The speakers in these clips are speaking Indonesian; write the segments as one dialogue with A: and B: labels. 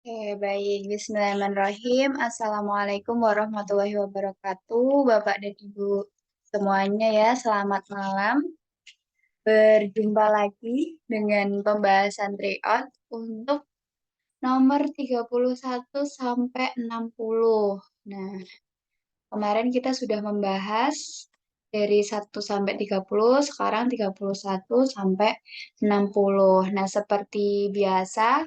A: Baik. Bismillahirrahmanirrahim. Assalamualaikum warahmatullahi wabarakatuh. Bapak dan Ibu semuanya ya, selamat malam. Berjumpa lagi dengan pembahasan tryout untuk nomor 31 sampai 60. Nah, kemarin kita sudah membahas dari 1 sampai 30, sekarang 31 sampai 60. Nah, seperti biasa,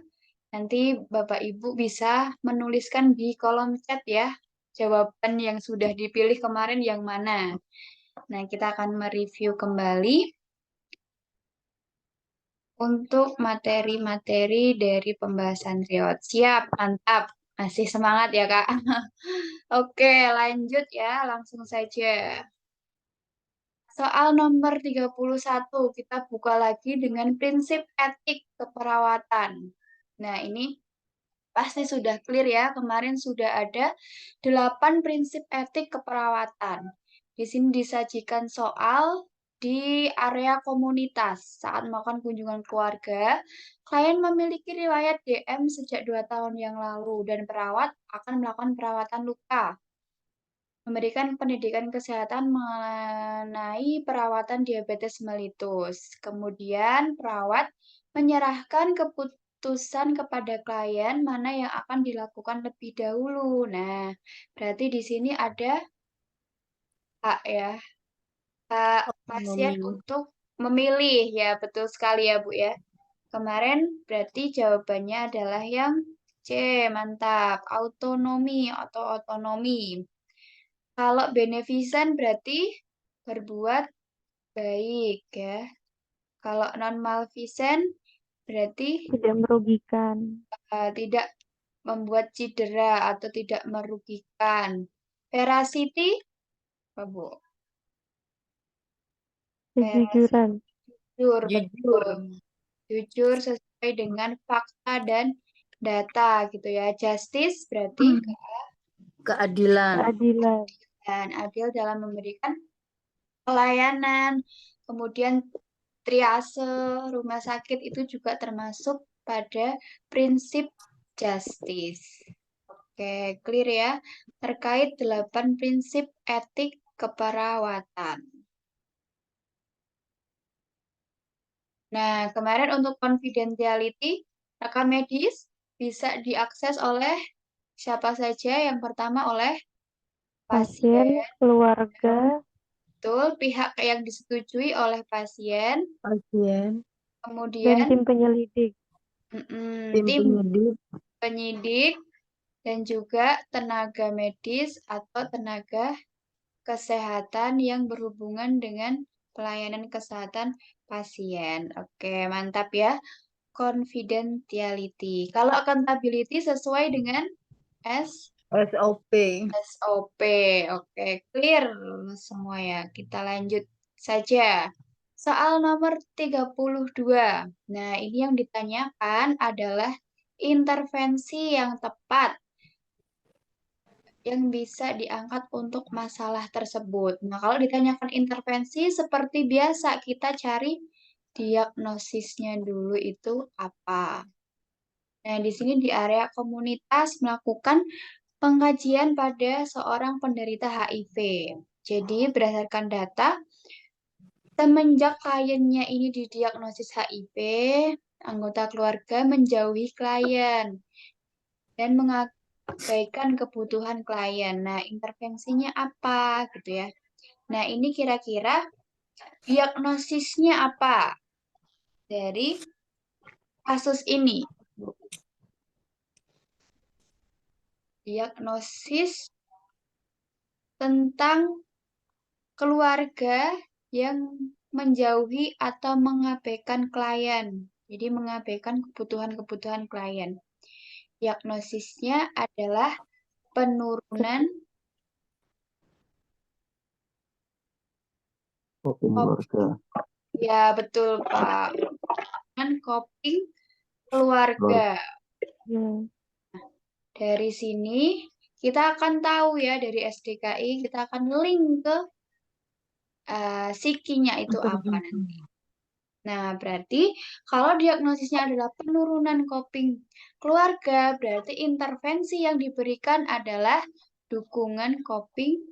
A: nanti Bapak Ibu bisa menuliskan di kolom chat ya, jawaban yang sudah dipilih kemarin yang mana. Nah, kita akan mereview kembali untuk materi-materi dari pembahasan riwayat. Siap, mantap. Masih semangat ya, Kak? Oke, lanjut ya, langsung saja. Soal nomor 31, kita buka lagi dengan prinsip etik keperawatan. Nah, ini pasti sudah clear ya, kemarin sudah ada 8 prinsip etik keperawatan. Di sini disajikan soal di area komunitas. Saat melakukan kunjungan keluarga, klien memiliki riwayat DM sejak 2 tahun yang lalu dan perawat akan melakukan perawatan luka. Memberikan pendidikan kesehatan mengenai perawatan diabetes mellitus. Kemudian perawat menyerahkan keputusan kepada klien mana yang akan dilakukan lebih dahulu. Nah, berarti di sini ada hak ya, hak pasien
B: Otonomi.
A: untuk memilih. Ya, betul sekali ya, Bu ya. Kemarin berarti jawabannya adalah yang C, mantap. Autonomi atau otonomi. Kalau beneficent berarti berbuat baik ya. Kalau non-maleficent berarti
B: Tidak merugikan.
A: tidak membuat cedera atau tidak merugikan. Veracity, apa Bu? Veracity,
B: Kejujuran.
A: jujur,
B: Jujur.
A: betul. Jujur sesuai dengan fakta dan data gitu ya. Justice berarti
B: Keadilan. Keadilan.
A: dan adil dalam memberikan pelayanan. Kemudian triase rumah sakit itu juga termasuk pada prinsip justice. Oke, clear ya. Terkait 8 prinsip etik keperawatan. Nah, kemarin untuk confidentiality, rekam medis bisa diakses oleh siapa saja. Yang pertama oleh
B: Pasien,
A: pasien,
B: keluarga,
A: betul, pihak yang disetujui oleh pasien,
B: pasien, dan
A: kemudian
B: tim penyelidik. Tim
A: tim
B: penyidik.
A: penyidik, dan juga tenaga medis atau tenaga kesehatan yang berhubungan dengan pelayanan kesehatan pasien. Oke, mantap ya. Confidentiality. Kalau accountability sesuai dengan S
B: SOP.
A: SOP. Oke, clear semua ya. Kita lanjut saja. Soal nomor 32. Nah, ini yang ditanyakan adalah intervensi yang tepat yang bisa diangkat untuk masalah tersebut. Nah, kalau ditanyakan intervensi, seperti biasa kita cari diagnosisnya dulu itu apa. Nah, di sini di area komunitas melakukan pengkajian pada seorang penderita HIV. Jadi, berdasarkan data, semenjak kliennya ini didiagnosis HIV, anggota keluarga menjauhi klien dan mengabaikan kebutuhan klien. Nah, intervensinya apa gitu ya. Nah, ini kira-kira diagnosisnya apa dari kasus ini? Diagnosis tentang keluarga yang menjauhi atau mengabaikan klien. Jadi mengabaikan kebutuhan-kebutuhan klien. Diagnosisnya adalah penurunan
B: Coping keluarga.
A: ya betul Pak. Penurunan coping keluarga.
B: Ya.
A: Dari sini kita akan tahu ya dari SDKI kita akan link ke psikinya itu apa nanti. Nah, berarti kalau diagnosisnya adalah penurunan coping keluarga, berarti intervensi yang diberikan adalah dukungan coping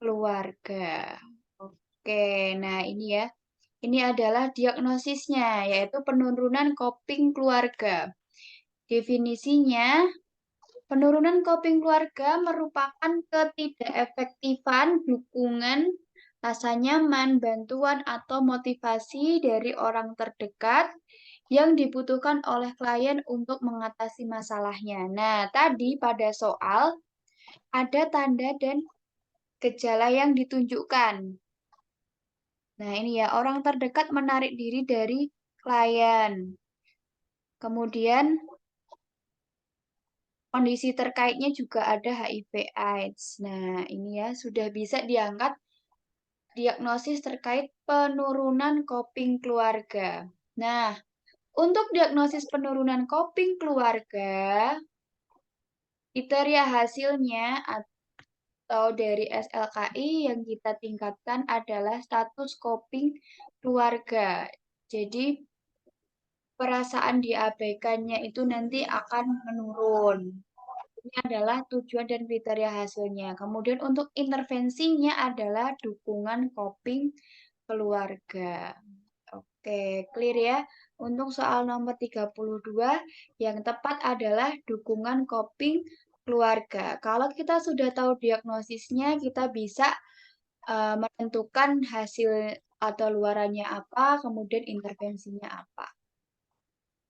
A: keluarga. Oke, nah ini ya. Ini adalah diagnosisnya, yaitu penurunan coping keluarga. Definisinya, penurunan coping keluarga merupakan ketidakefektifan dukungan, rasa nyaman, bantuan, atau motivasi dari orang terdekat yang dibutuhkan oleh klien untuk mengatasi masalahnya. Nah, tadi pada soal ada tanda dan gejala yang ditunjukkan. Nah, ini ya, orang terdekat menarik diri dari klien. Kemudian kondisi terkaitnya juga ada HIV/AIDS. Nah, ini ya sudah bisa diangkat diagnosis terkait penurunan coping keluarga. Nah, untuk diagnosis penurunan coping keluarga, kriteria hasilnya atau dari SLKI yang kita tingkatkan adalah status coping keluarga. Jadi, perasaan diabaikannya itu nanti akan menurun. Ini adalah tujuan dan kriteria hasilnya. Kemudian untuk intervensinya adalah dukungan coping keluarga. Oke, clear ya. Untuk soal nomor 32, yang tepat adalah dukungan coping keluarga. Kalau kita sudah tahu diagnosisnya, kita bisa menentukan hasil atau luarannya apa, kemudian intervensinya apa.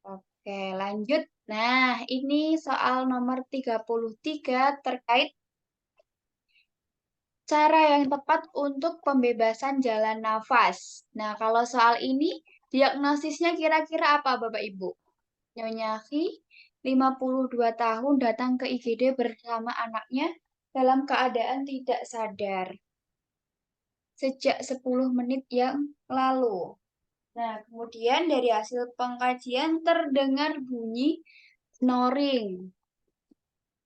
A: Oke, lanjut. Nah, ini soal nomor 33 terkait cara yang tepat untuk pembebasan jalan nafas. Nah, kalau soal ini, diagnosisnya kira-kira apa, Bapak Ibu? Nyonya Ki, 52 tahun, datang ke IGD bersama anaknya dalam keadaan tidak sadar sejak 10 menit yang lalu. Nah, kemudian dari hasil pengkajian terdengar bunyi snoring,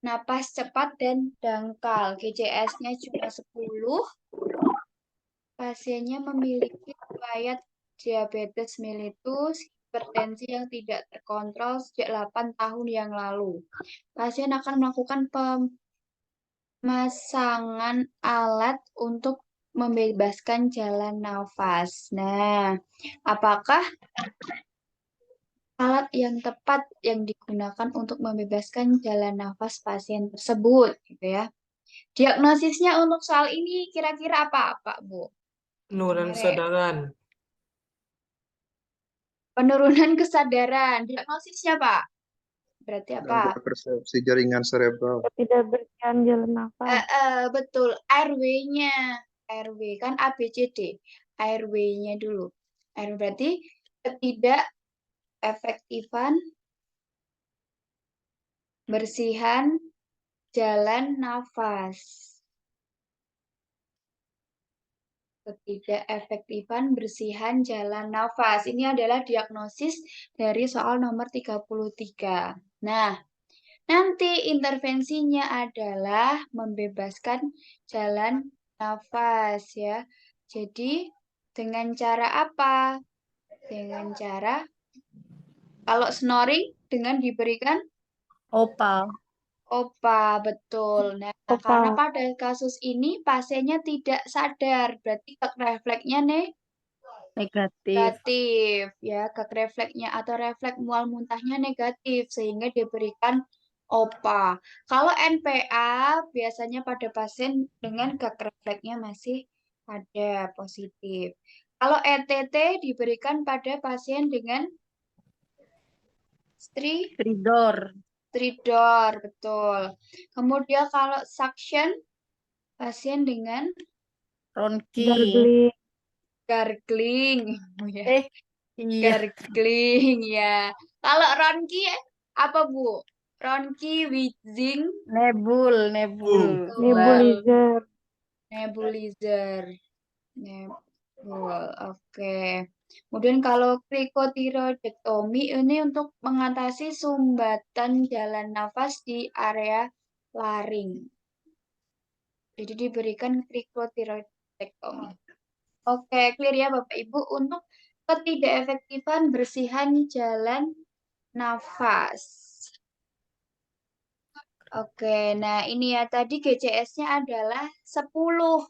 A: napas cepat dan dangkal. GCS-nya cuma 10. Pasiennya memiliki riwayat diabetes mellitus, hipertensi yang tidak terkontrol sejak 8 tahun yang lalu. Pasien akan melakukan pemasangan alat untuk membebaskan jalan nafas. Nah, apakah alat yang tepat yang digunakan untuk membebaskan jalan nafas pasien tersebut, gitu ya? Diagnosisnya untuk soal ini kira-kira apa, Pak, Bu?
C: Penurunan kesadaran.
A: Penurunan kesadaran. Diagnosisnya, Pak? Berarti apa?
D: Gangguan persepsi jaringan cerebral.
B: Ketidakbersihan jalan nafas.
A: Betul. RW-nya. RW kan ABCD. RW-nya dulu. RW berarti ketidak efektifan bersihan jalan nafas. Ketidakefektifan bersihan jalan nafas. Ini adalah diagnosis dari soal nomor 33. Nah, nanti intervensinya adalah membebaskan jalan nafas ya. Jadi dengan cara apa? Dengan cara kalau snoring dengan diberikan
B: Opal.
A: OPA, betul. Nah, karena
B: Opal.
A: pada kasus ini pasiennya tidak sadar, berarti refleksnya
B: Negatif.
A: negatif ya, refleksnya atau refleks mual muntahnya negatif sehingga diberikan OPA. Kalau NPA biasanya pada pasien dengan refleksnya masih ada positif. Kalau ETT diberikan pada pasien dengan
B: Stridor.
A: stridor, betul. Kemudian kalau suction pasien dengan
B: Ronki.
A: gargling. Gargling. Oh, ya.
B: Iya.
A: Gargling ya. Kalau Ronki apa Bu? Ronki, wheezing,
B: Nebul.
A: Nebulizer. Nebulizer. Nebul. Oke. Kemudian kalau krikotiroidektomi ini untuk mengatasi sumbatan jalan nafas di area laring. Jadi diberikan krikotiroidektomi. Oke, clear ya Bapak Ibu. Untuk ketidakefektifan bersihan jalan nafas. Oke, nah ini ya tadi GCS-nya adalah 10.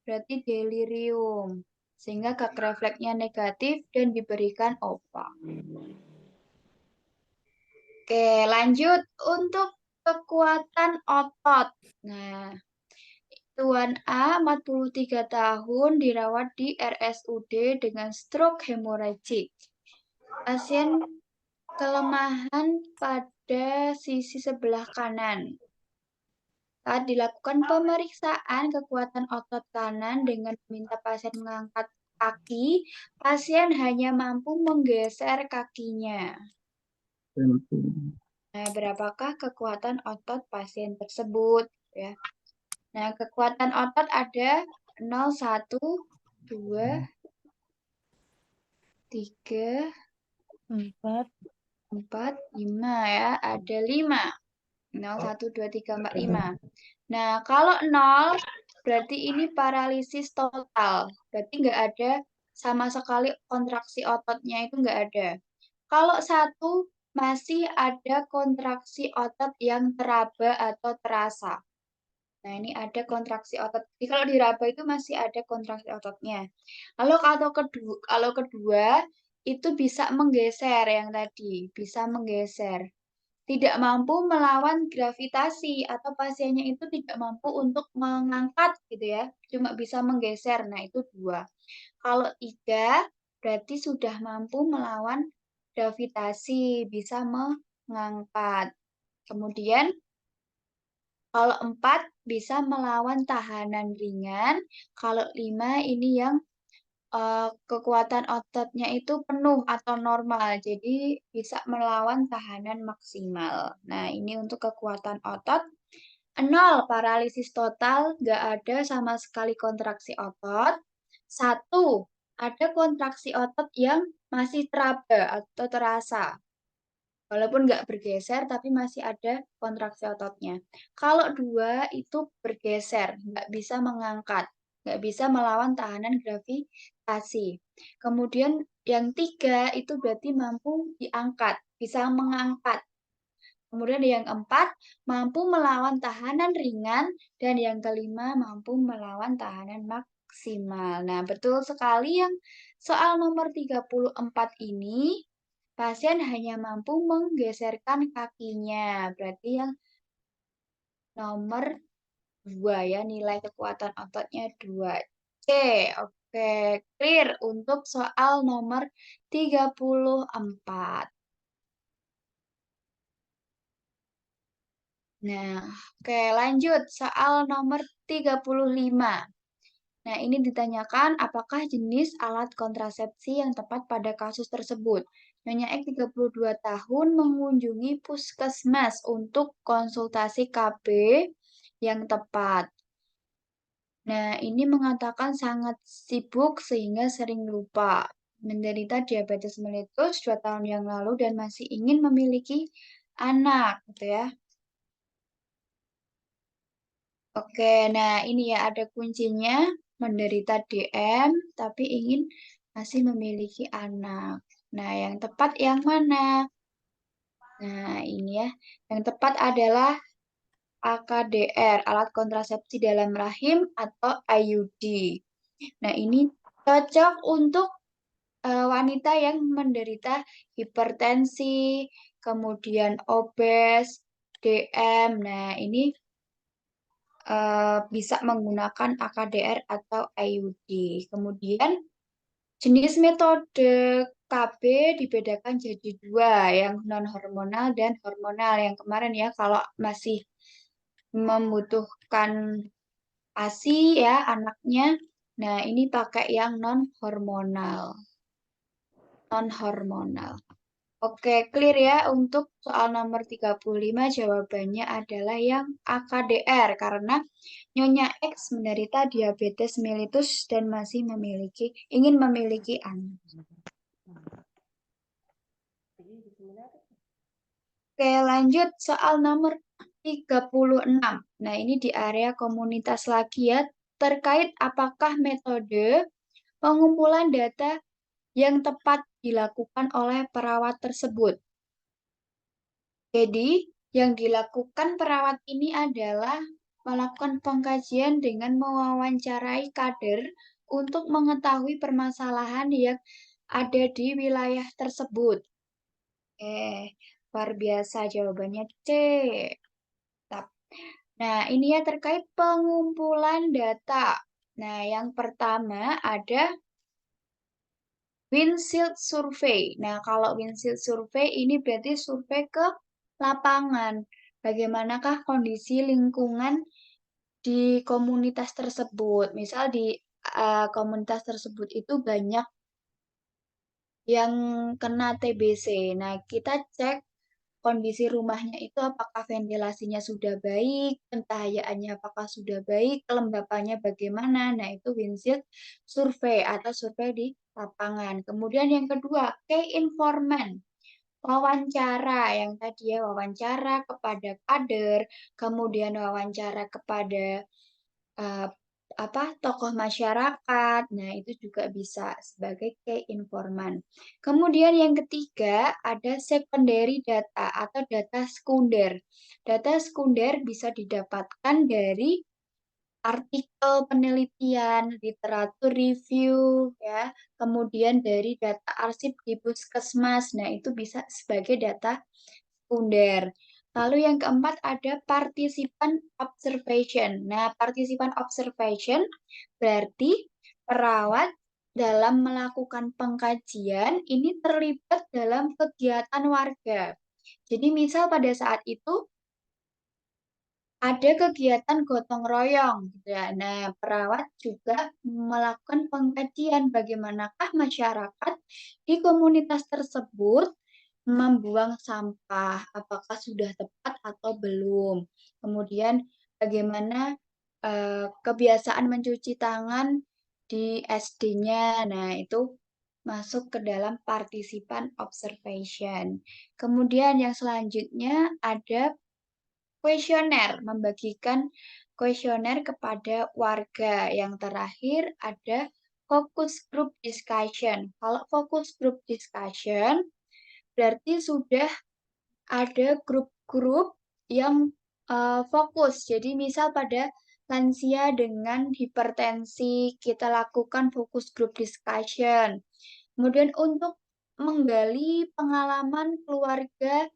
A: Berarti delirium. Sehingga gag refleksnya negatif dan diberikan OPA. Oke, lanjut untuk kekuatan otot. Nah, Tuan A 43 tahun dirawat di RSUD dengan stroke hemoragik. Pasien kelemahan pada sisi sebelah kanan. Saat dilakukan pemeriksaan kekuatan otot kanan dengan meminta pasien mengangkat kaki, pasien hanya mampu menggeser kakinya. Nah, berapakah kekuatan otot pasien tersebut? Ya. Nah, kekuatan otot ada 0, 1, 2, 3,
B: 4.
A: 4, 5 ya. Ada 5. 0, 1, 2, 3, 4, 5. Nah, kalau 0 berarti ini paralisis total. Berarti nggak ada sama sekali kontraksi ototnya itu nggak ada. Kalau 1 masih ada kontraksi otot yang teraba atau terasa. Nah, ini ada kontraksi otot. Jadi kalau diraba itu masih ada kontraksi ototnya. Lalu kalau kedua itu bisa menggeser yang tadi, bisa menggeser. Tidak mampu melawan gravitasi atau pasiennya itu tidak mampu untuk mengangkat gitu ya. Cuma bisa menggeser. Nah, itu 2. Kalau 3 berarti sudah mampu melawan gravitasi, bisa mengangkat. Kemudian kalau 4 bisa melawan tahanan ringan. Kalau 5 ini yang kekuatan ototnya itu penuh atau normal, jadi bisa melawan tahanan maksimal. Nah, ini untuk kekuatan otot. 0, paralisis total, nggak ada sama sekali kontraksi otot. 1, ada kontraksi otot yang masih teraba atau terasa. Walaupun nggak bergeser, tapi masih ada kontraksi ototnya. Kalau 2, itu bergeser, nggak bisa mengangkat, nggak bisa melawan tahanan gravitasi. Kemudian yang 3, itu berarti mampu diangkat, bisa mengangkat. Kemudian yang 4, mampu melawan tahanan ringan. Dan yang kelima, mampu melawan tahanan maksimal. Nah, betul sekali yang soal nomor 34 ini. Pasien hanya mampu menggeserkan kakinya. Berarti yang nomor 2 ya, nilai kekuatan ototnya 2. C. Oke, clear untuk soal nomor 34. Nah, oke lanjut. Soal nomor 35. Nah, ini ditanyakan apakah jenis alat kontrasepsi yang tepat pada kasus tersebut. Nyonya X 32 tahun mengunjungi puskesmas untuk konsultasi KB yang tepat. Nah, ini mengatakan sangat sibuk sehingga sering lupa. Menderita diabetes mellitus 2 tahun yang lalu dan masih ingin memiliki anak, gitu ya. Oke, nah ini ya ada kuncinya. Menderita DM, tapi ingin masih memiliki anak. Nah, yang tepat yang mana? Nah, ini ya. Yang tepat adalah AKDR, alat kontrasepsi dalam rahim atau IUD. Nah, ini cocok untuk wanita yang menderita hipertensi, kemudian obes, DM. Nah, ini bisa menggunakan AKDR atau IUD. Kemudian jenis metode KB dibedakan jadi 2, yang non-hormonal dan hormonal. Yang kemarin ya, kalau masih membutuhkan ASI ya anaknya, nah ini pakai yang non-hormonal. Non-hormonal. Oke, clear ya untuk soal nomor 35 jawabannya adalah yang AKDR karena Nyonya X menderita diabetes mellitus dan masih ingin memiliki anak. Oke, lanjut soal nomor 36. Nah, ini di area komunitas lagi ya, terkait apakah metode pengumpulan data yang tepat dilakukan oleh perawat tersebut. Jadi, yang dilakukan perawat ini adalah melakukan pengkajian dengan mewawancarai kader untuk mengetahui permasalahan yang ada di wilayah tersebut. Luar biasa jawabannya C. Nah, ini ya terkait pengumpulan data. Nah, yang pertama ada windshield survey. Nah, kalau windshield survey ini berarti survei ke lapangan. Bagaimanakah kondisi lingkungan di komunitas tersebut? Misal di komunitas tersebut itu banyak yang kena TBC. Nah, kita cek kondisi rumahnya itu apakah ventilasinya sudah baik, pencahayaannya apakah sudah baik, kelembapannya bagaimana. Nah, itu windshield survei atau survei di lapangan. Kemudian yang kedua, key informant. Wawancara yang tadi ya, wawancara kepada kader, kemudian wawancara kepada eh, tokoh masyarakat. Nah, itu juga bisa sebagai key informant. Kemudian yang ketiga ada secondary data atau data sekunder. Data sekunder bisa didapatkan dari artikel penelitian, literatur review, ya, kemudian dari data arsip di puskesmas. Nah, itu bisa sebagai data sekunder. Lalu yang keempat ada participant observation. Nah, participant observation berarti perawat dalam melakukan pengkajian ini terlibat dalam kegiatan warga. Jadi misal pada saat itu ada kegiatan gotong royong gitu ya. Nah, perawat juga melakukan pengkajian bagaimanakah masyarakat di komunitas tersebut membuang sampah, apakah sudah tepat atau belum. Kemudian bagaimana kebiasaan mencuci tangan di SD-nya. Nah, itu masuk ke dalam partisipan observation. Kemudian yang selanjutnya ada kuesioner, membagikan kuesioner kepada warga. Yang terakhir ada focus group discussion. Kalau focus group discussion berarti sudah ada grup-grup yang fokus. Jadi misal pada lansia dengan hipertensi, kita lakukan focus group discussion. Kemudian untuk menggali pengalaman keluarga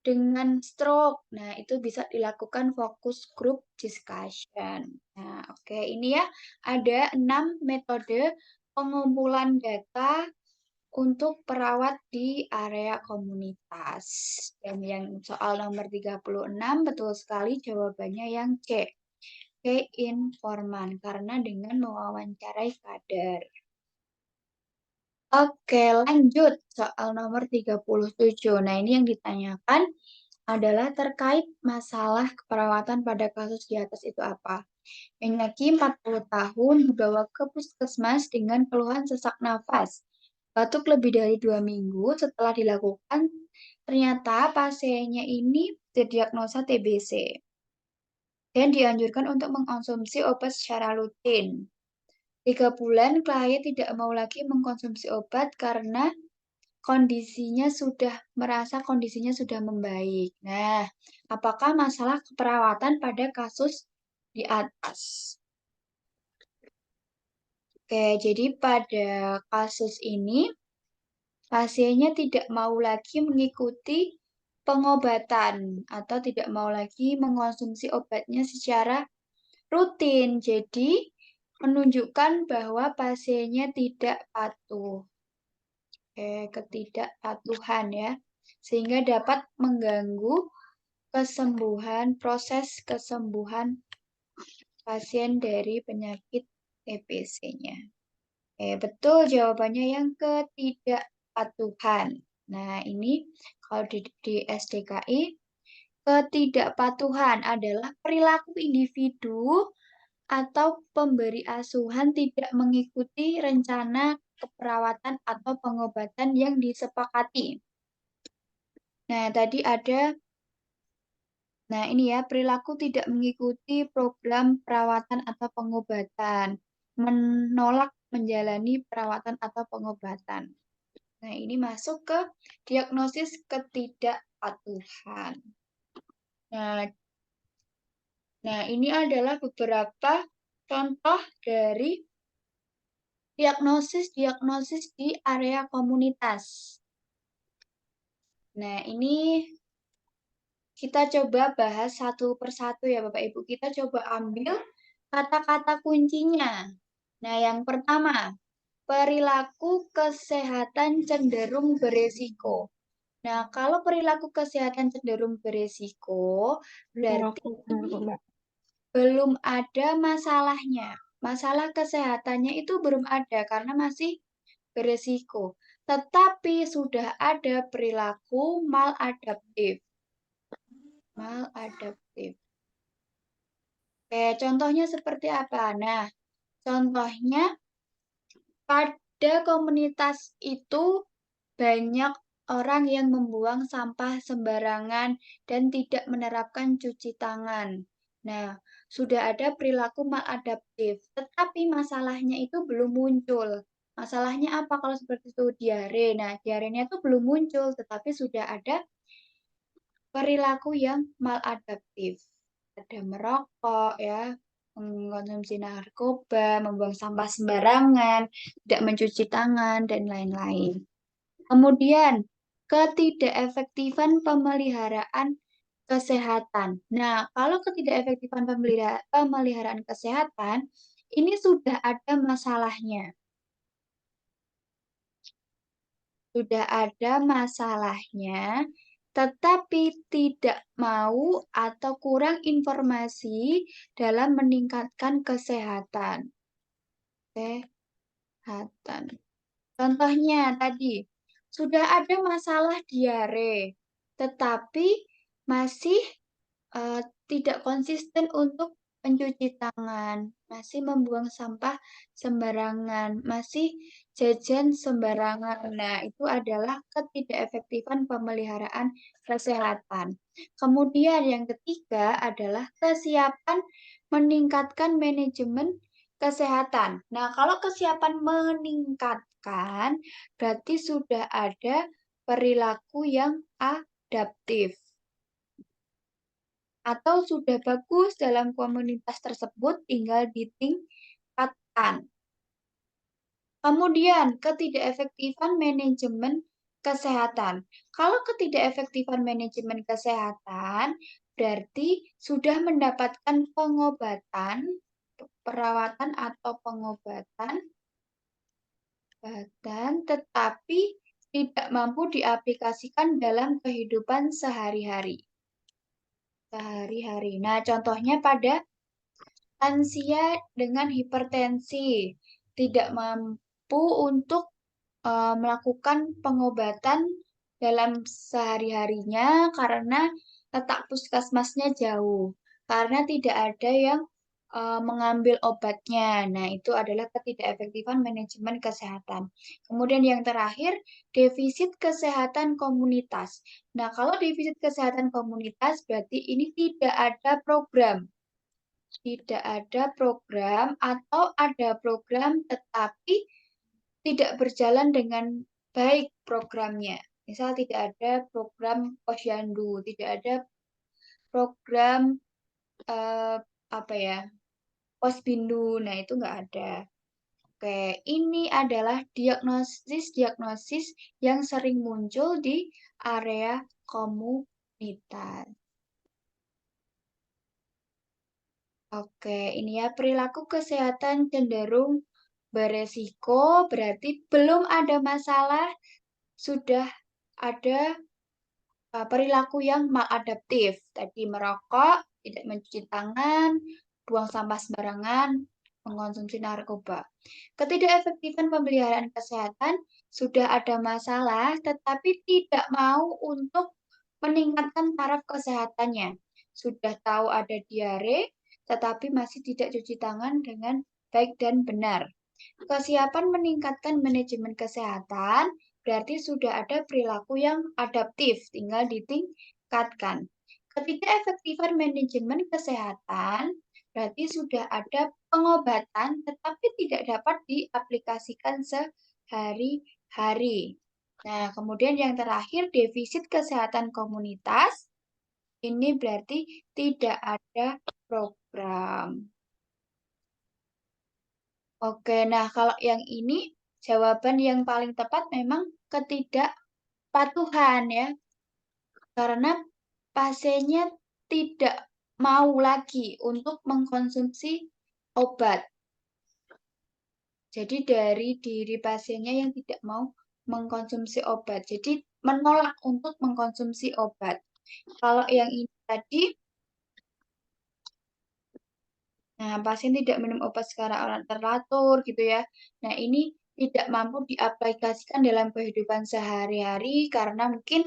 A: dengan stroke. Nah, itu bisa dilakukan focus group discussion. Nah, oke, ini ya ada 6 metode pengumpulan data untuk perawat di area komunitas. Dan yang soal nomor 36 betul sekali jawabannya yang C. C informan karena dengan mewawancarai kader. Oke, lanjut soal nomor 37. Nah, ini yang ditanyakan adalah terkait masalah keperawatan pada kasus di atas itu apa? Menyaki 40 tahun dibawa ke puskesmas dengan keluhan sesak nafas. Batuk lebih dari 2 minggu setelah dilakukan, ternyata pasiennya ini terdiagnosa TBC dan dianjurkan untuk mengkonsumsi obat secara rutin. 3 bulan klien tidak mau lagi mengkonsumsi obat karena kondisinya sudah membaik. Nah, apakah masalah keperawatan pada kasus di atas? Oke, jadi pada kasus ini pasiennya tidak mau lagi mengikuti pengobatan atau tidak mau lagi mengkonsumsi obatnya secara rutin. Jadi, menunjukkan bahwa pasiennya tidak patuh. Ketidakpatuhan ya. Sehingga dapat mengganggu proses kesembuhan pasien dari penyakit TBC-nya. Betul jawabannya yang ketidakpatuhan. Nah, ini kalau di SDKI, ketidakpatuhan adalah perilaku individu atau pemberi asuhan tidak mengikuti rencana keperawatan atau pengobatan yang disepakati. Nah, tadi ada, nah ini ya, perilaku tidak mengikuti program perawatan atau pengobatan, menolak menjalani perawatan atau pengobatan. Nah, ini masuk ke diagnosis ketidakpatuhan. Nah, ini adalah beberapa contoh dari diagnosis di area komunitas. Nah, ini kita coba bahas satu persatu ya Bapak Ibu. Kita coba ambil kata-kata kuncinya. Nah, yang pertama, perilaku kesehatan cenderung beresiko. Nah, kalau perilaku kesehatan cenderung beresiko, berarti belum ada masalahnya. Masalah kesehatannya itu belum ada karena masih beresiko. Tetapi sudah ada perilaku maladaptif. Maladaptif. Oke, contohnya seperti apa? Nah, contohnya pada komunitas itu banyak orang yang membuang sampah sembarangan dan tidak menerapkan cuci tangan. Nah, sudah ada perilaku maladaptif, tetapi masalahnya itu belum muncul. Masalahnya apa kalau seperti itu? Diare. Nah, diarenya itu belum muncul, tetapi sudah ada perilaku yang maladaptif. Ada merokok, ya, mengkonsumsi narkoba, membuang sampah sembarangan, tidak mencuci tangan, dan lain-lain. Kemudian, ketidakefektifan pemeliharaan kesehatan. Nah, kalau ketidakefektifan pemeliharaan kesehatan, ini sudah ada masalahnya. Sudah ada masalahnya, tetapi tidak mau atau kurang informasi dalam meningkatkan kesehatan. Kesehatan. Contohnya tadi, sudah ada masalah diare, tetapi masih tidak konsisten untuk mencuci tangan, masih membuang sampah sembarangan, masih jajan sembarangan. Nah, itu adalah ketidakefektifan pemeliharaan kesehatan. Kemudian yang ketiga adalah kesiapan meningkatkan manajemen kesehatan. Nah, kalau kesiapan meningkatkan, berarti sudah ada perilaku yang adaptif atau sudah bagus dalam komunitas tersebut, tinggal ditingkatkan. Kemudian, ketidakefektifan manajemen kesehatan. Kalau ketidakefektifan manajemen kesehatan, berarti sudah mendapatkan pengobatan, perawatan atau pengobatan, tetapi tidak mampu diaplikasikan dalam kehidupan sehari-hari. Nah, contohnya pada lansia dengan hipertensi tidak mampu untuk melakukan pengobatan dalam sehari-harinya karena letak puskesmasnya jauh, karena tidak ada yang mengambil obatnya. Nah, itu adalah ketidakefektifan manajemen kesehatan. Kemudian yang terakhir, defisit kesehatan komunitas. Nah, kalau defisit kesehatan komunitas berarti ini tidak ada program. Tidak ada program atau ada program tetapi tidak berjalan dengan baik programnya. Misal tidak ada program posyandu, tidak ada program posbindu. Nah, itu nggak ada. Oke, ini adalah diagnosis yang sering muncul di area komunitas. Oke, ini ya perilaku kesehatan cenderung beresiko, berarti belum ada masalah, sudah ada perilaku yang maladaptif. Tadi merokok, tidak mencuci tangan, buang sampah sembarangan, mengkonsumsi narkoba. Ketidakefektifan pemeliharaan kesehatan sudah ada masalah, tetapi tidak mau untuk meningkatkan taraf kesehatannya. Sudah tahu ada diare, tetapi masih tidak cuci tangan dengan baik dan benar. Kesiapan meningkatkan manajemen kesehatan berarti sudah ada perilaku yang adaptif, tinggal ditingkatkan. Ketidakefektifan manajemen kesehatan berarti sudah ada pengobatan tetapi tidak dapat diaplikasikan sehari-hari. Nah, kemudian yang terakhir defisit kesehatan komunitas. Ini berarti tidak ada program. Oke, nah kalau yang ini jawaban yang paling tepat memang ketidakpatuhan ya. Karena pasiennya tidak mau lagi untuk mengkonsumsi obat. Jadi dari diri pasiennya yang tidak mau mengkonsumsi obat. Jadi menolak untuk mengkonsumsi obat. Kalau yang ini tadi, nah pasien tidak minum obat secara teratur gitu ya. Nah ini tidak mampu diaplikasikan dalam kehidupan sehari-hari karena mungkin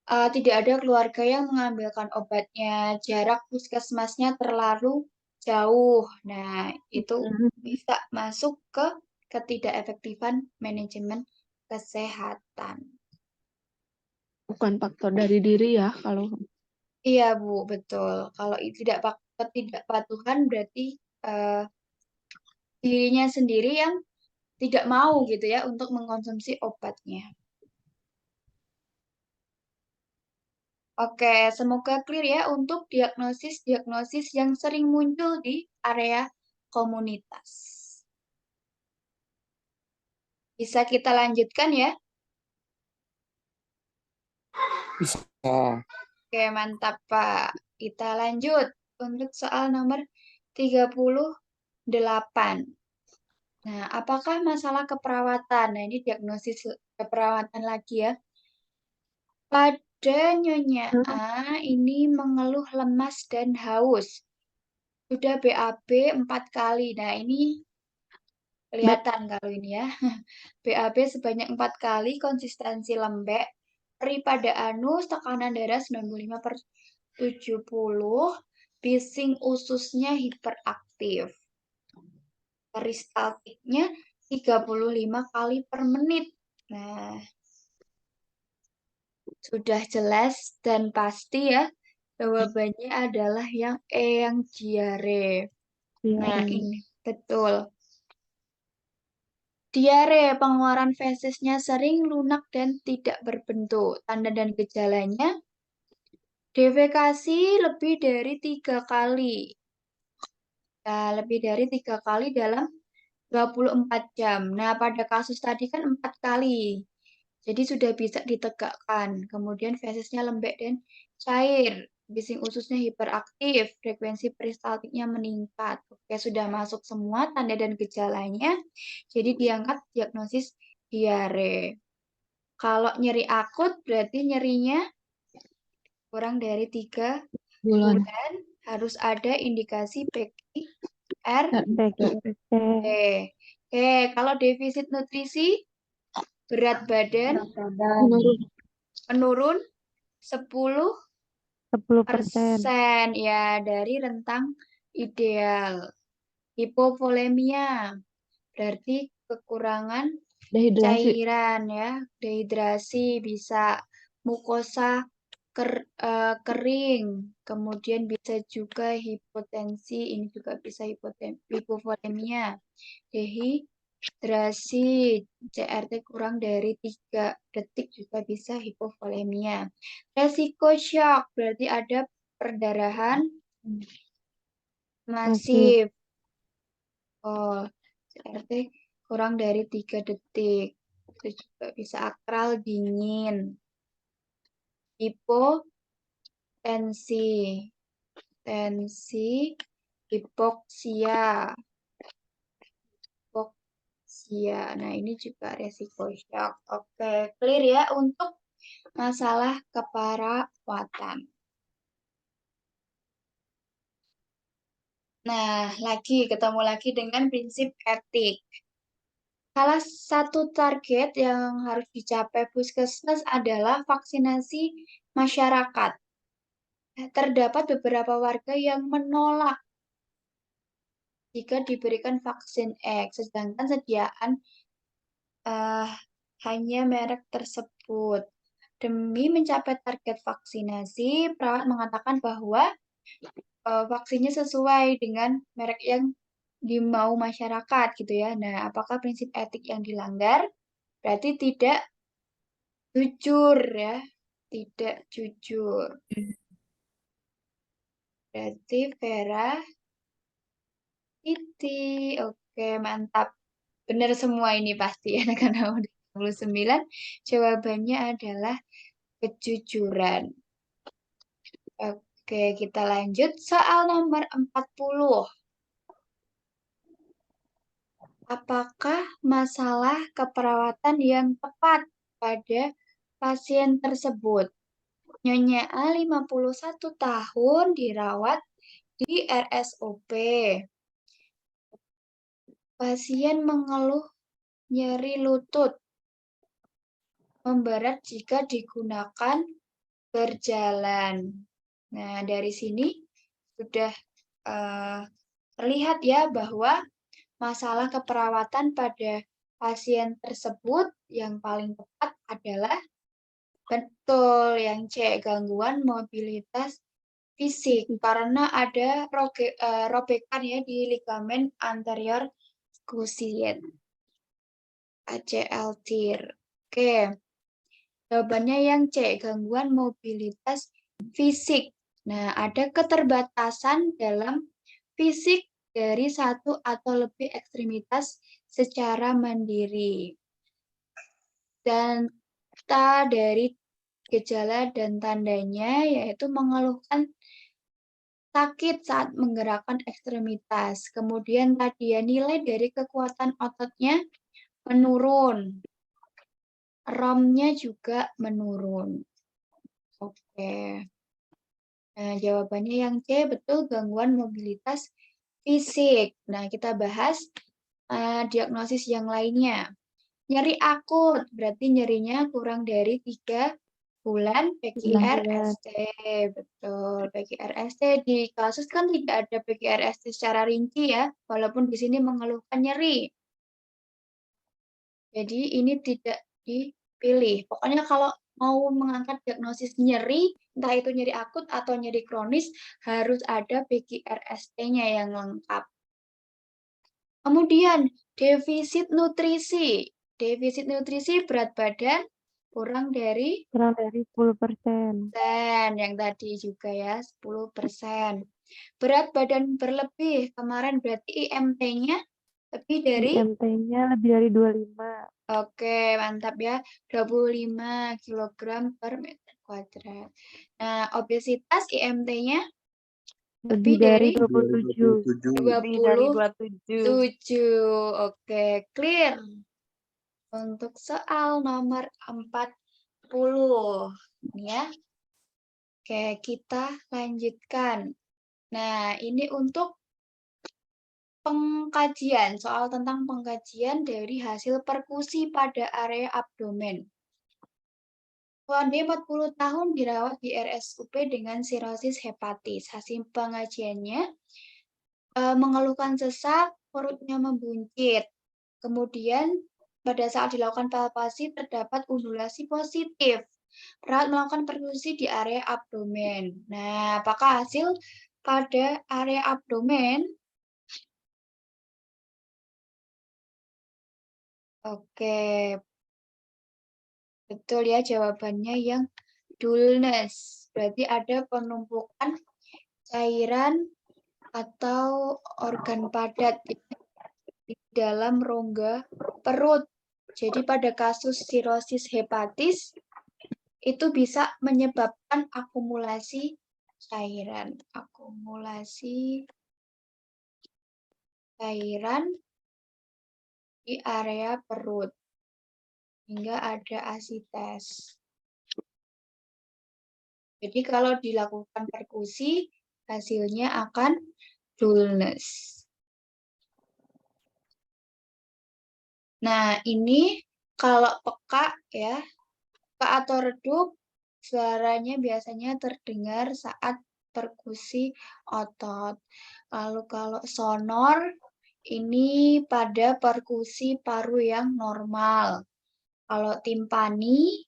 A: tidak ada keluarga yang mengambilkan obatnya, jarak puskesmasnya terlalu jauh. Nah, itu bisa masuk ke ketidakefektifan manajemen kesehatan.
B: Bukan faktor dari diri ya kalau
A: Iya, Bu, betul. Kalau ketidakpatuhan berarti dirinya sendiri yang tidak mau gitu ya untuk mengkonsumsi obatnya. Oke, semoga clear ya untuk diagnosis-diagnosis yang sering muncul di area komunitas. Bisa kita lanjutkan ya?
C: Bisa.
A: Oke, mantap Pak. Kita lanjut untuk soal nomor 38. Nah, apakah masalah keperawatan? Nah, ini diagnosis keperawatan lagi ya. Pada Nyonya A, ini mengeluh lemas dan haus. Sudah BAB 4 kali. Nah, ini kelihatan kalau ini ya. BAB sebanyak 4 kali, konsistensi lembek, nyeri pada anus, tekanan darah 95/70, bising ususnya hiperaktif. Peristaltiknya 35 kali per menit. Nah, sudah jelas dan pasti ya, jawabannya adalah yang E, yang diare. Nah, ini betul. Diare, pengeluaran fesesnya sering, lunak, dan tidak berbentuk. Tanda dan gejalanya, defekasi lebih dari 3 kali. Nah, lebih dari 3 kali dalam 24 jam. Nah, pada kasus tadi kan 4 kali. Jadi sudah bisa ditegakkan. Kemudian fesesnya lembek dan cair. Bising ususnya hiperaktif. Frekuensi peristaltiknya meningkat. Oke, sudah masuk semua tanda dan gejalanya. Jadi diangkat diagnosis diare. Kalau nyeri akut berarti nyerinya kurang dari 3 bulan. Harus ada indikasi PQR. Oke, kalau defisit nutrisi, berat badan menurun 10% ya dari rentang ideal. Hipovolemia berarti kekurangan cairan ya, dehidrasi bisa, mukosa kering, kemudian bisa juga hipotensi, ini juga bisa hipovolemia, dehidrasi, CRT kurang dari 3 detik juga bisa hipovolemia. Resiko shock berarti ada perdarahan masif. Oh, CRT kurang dari 3 detik. Itu juga bisa akral dingin. Hipotensi, hipoksia. Nah, ini juga resiko shock. Oke, clear ya untuk masalah keperawatan. Nah, ketemu lagi dengan prinsip etik. Salah satu target yang harus dicapai puskesmas adalah vaksinasi masyarakat. Terdapat beberapa warga yang menolak jika diberikan vaksin X, sedangkan sediaan hanya merek tersebut. Demi mencapai target vaksinasi, perawat mengatakan bahwa vaksinnya sesuai dengan merek yang dimau masyarakat gitu ya. Nah, apakah prinsip etik yang dilanggar? Berarti tidak Jujur ya, tidak jujur. Berarti Vera, Titi. Oke, mantap. Benar semua ini pasti ya, karena udah 29. Jawabannya adalah kejujuran. Oke, kita lanjut. Soal nomor 40. Apakah masalah keperawatan yang tepat pada pasien tersebut? Nyonya A 51 tahun dirawat di RSUP. Pasien mengeluh nyeri lutut, memberat jika digunakan berjalan. Nah, dari sini sudah terlihat ya bahwa masalah keperawatan pada pasien tersebut yang paling tepat adalah betul yang C, gangguan mobilitas fisik karena ada robekan ya di ligamen anterior cruciate ACL tear. Oke. Jawabannya yang C, gangguan mobilitas fisik. Nah, ada keterbatasan dalam fisik dari satu atau lebih ekstremitas secara mandiri. Dan dari gejala dan tandanya yaitu mengeluhkan sakit saat menggerakkan ekstremitas. Kemudian tadi ya nilai dari kekuatan ototnya menurun. ROM-nya juga menurun. Oke. Nah, jawabannya yang C, betul gangguan mobilitas fisik. Nah, kita bahas diagnosis yang lainnya. Nyeri akut, berarti nyerinya kurang dari 3 bulan PQRST. Betul, PQRST. Di kasus kan tidak ada PQRST secara rinci ya, walaupun di sini mengeluhkan nyeri. Jadi ini tidak dipilih. Pokoknya kalau mau mengangkat diagnosis nyeri, entah itu nyeri akut atau nyeri kronis, harus ada PQRST-nya yang lengkap. Kemudian, defisit nutrisi. Defisit nutrisi berat badan kurang dari
B: 10%.
A: yang tadi juga ya, 10%. Berat badan berlebih, kemarin berarti IMT-nya lebih dari?
B: IMT-nya lebih dari 25.
A: Oke, mantap ya. 25 kg per meter kuadrat. Nah, obesitas IMT-nya lebih dari
B: 27.
A: 27. Oke, clear. Untuk soal nomor 40. Ya. Oke, kita lanjutkan. Nah, ini untuk pengkajian, soal tentang pengkajian dari hasil perkusi pada area abdomen. Tuan D 40 tahun dirawat di RSUP dengan sirosis hepatis. Hasil pengajiannya mengeluhkan sesak, perutnya membuncit. Kemudian pada saat dilakukan palpasi terdapat undulasi positif. Perawat melakukan perkusi di area abdomen. Nah, apakah hasil pada area abdomen? Oke, betul ya jawabannya yang dullness. Berarti ada penumpukan cairan atau organ padat di dalam rongga perut. Jadi pada kasus sirosis hepatis itu bisa menyebabkan akumulasi cairan. Akumulasi cairan di area perut hingga ada asites. Jadi kalau dilakukan perkusi, hasilnya akan dullness. Nah, ini kalau peka ya, peka atau redup, suaranya biasanya terdengar saat perkusi otot. Lalu kalau sonor, ini pada perkusi paru yang normal. Kalau timpani,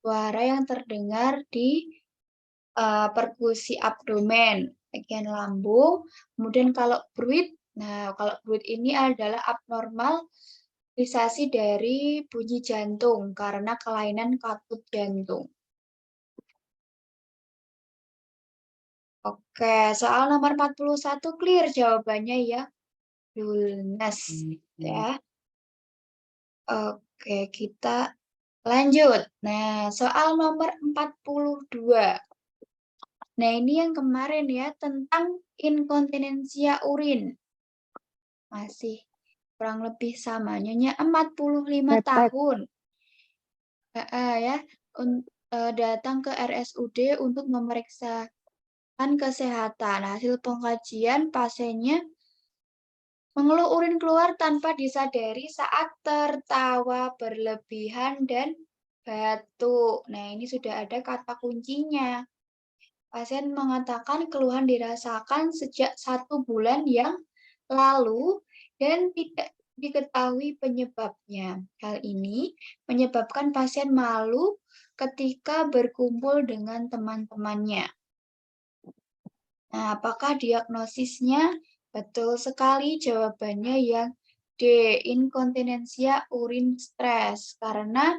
A: suara yang terdengar di perkusi abdomen, bagian lambung. Kemudian kalau bruit, nah kalau bruit ini adalah abnormal relaksasi dari bunyi jantung karena kelainan katup jantung. Oke, soal nomor 41 clear jawabannya ya. Dulnas ya. Oke, kita lanjut. Nah, soal nomor 42. Nah, ini yang kemarin ya, tentang inkontinensia urin. Masih kurang lebih sama. Nyonya 45 tahun. Ya, datang ke RSUD untuk memeriksakan kesehatan. Hasil pengkajian pasiennya mengeluh urin keluar tanpa disadari saat tertawa berlebihan dan batuk. Nah, ini sudah ada kata kuncinya. Pasien mengatakan keluhan dirasakan sejak 1 bulan yang lalu dan tidak diketahui penyebabnya. Hal ini menyebabkan pasien malu ketika berkumpul dengan teman-temannya. Nah, apakah diagnosisnya? Betul sekali jawabannya yang D, inkontinensia urin stres. Karena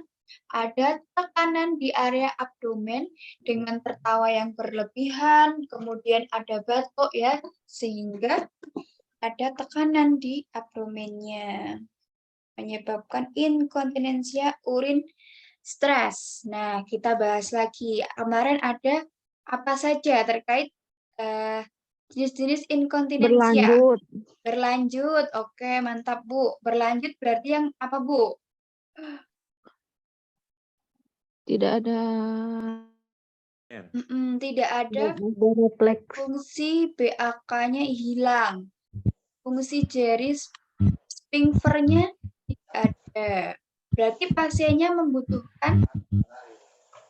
A: ada tekanan di area abdomen dengan tertawa yang berlebihan, kemudian ada batuk ya, sehingga ada tekanan di abdomennya, menyebabkan inkontinensia urin stres. Nah, kita bahas lagi. Kemarin ada apa saja terkait jenis-jenis inkontinensia? Berlanjut. Oke, mantap, Bu. Berlanjut berarti yang apa, Bu?
B: Tidak ada
A: Tidak ada
B: refleks.
A: fungsi BAK-nya hilang. Fungsi jari sphincternya tidak ada. Berarti pasiennya membutuhkan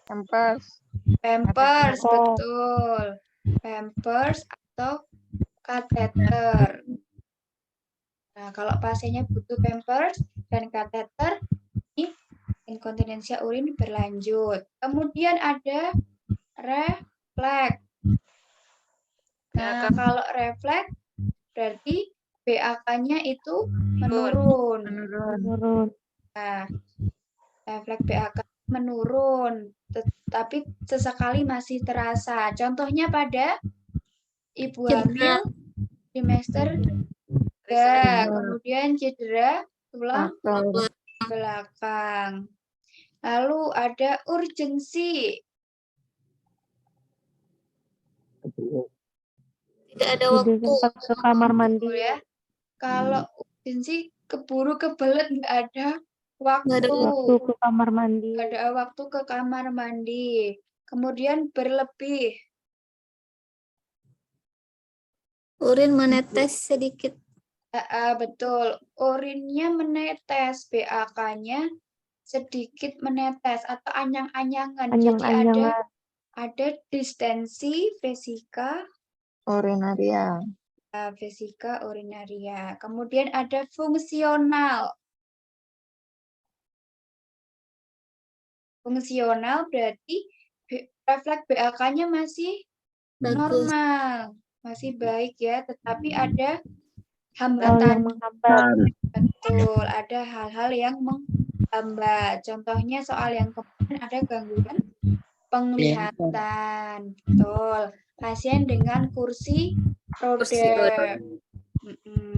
A: Pampers, betul. Pampers atau kateter. Nah, kalau pasiennya butuh Pampers dan kateter, ini inkontinensia urin berlanjut. Kemudian ada refleks. Nah, kalau refleks berarti BAK-nya itu menurun. Nah, refleks BAK menurun, tetapi sesekali masih terasa. Contohnya pada ibu hamil trimester 3, kemudian cedera tulang belakang. Lalu ada urgensi.
E: Tidak ada waktu
B: ke kamar mandi.
A: Ya. Kalau urgensi keburu kebelet, nggak ada waktu.
E: Nggak ada
B: Waktu ke kamar mandi.
A: Nggak ada waktu ke kamar mandi. Kemudian berlebih.
E: urin menetes sedikit.
A: Betul. Urinnya menetes, BAK-nya sedikit menetes atau anyang-anyangan. Jadi ada distensi vesika urinaria. Kemudian ada fungsional. Fungsional berarti refleks BAK-nya masih normal, masih baik ya, tetapi ada hambatan. Betul, ada hal-hal yang menghambat. Contohnya soal yang kemarin ada gangguan penglihatan. Betul. Pasien dengan kursi roda.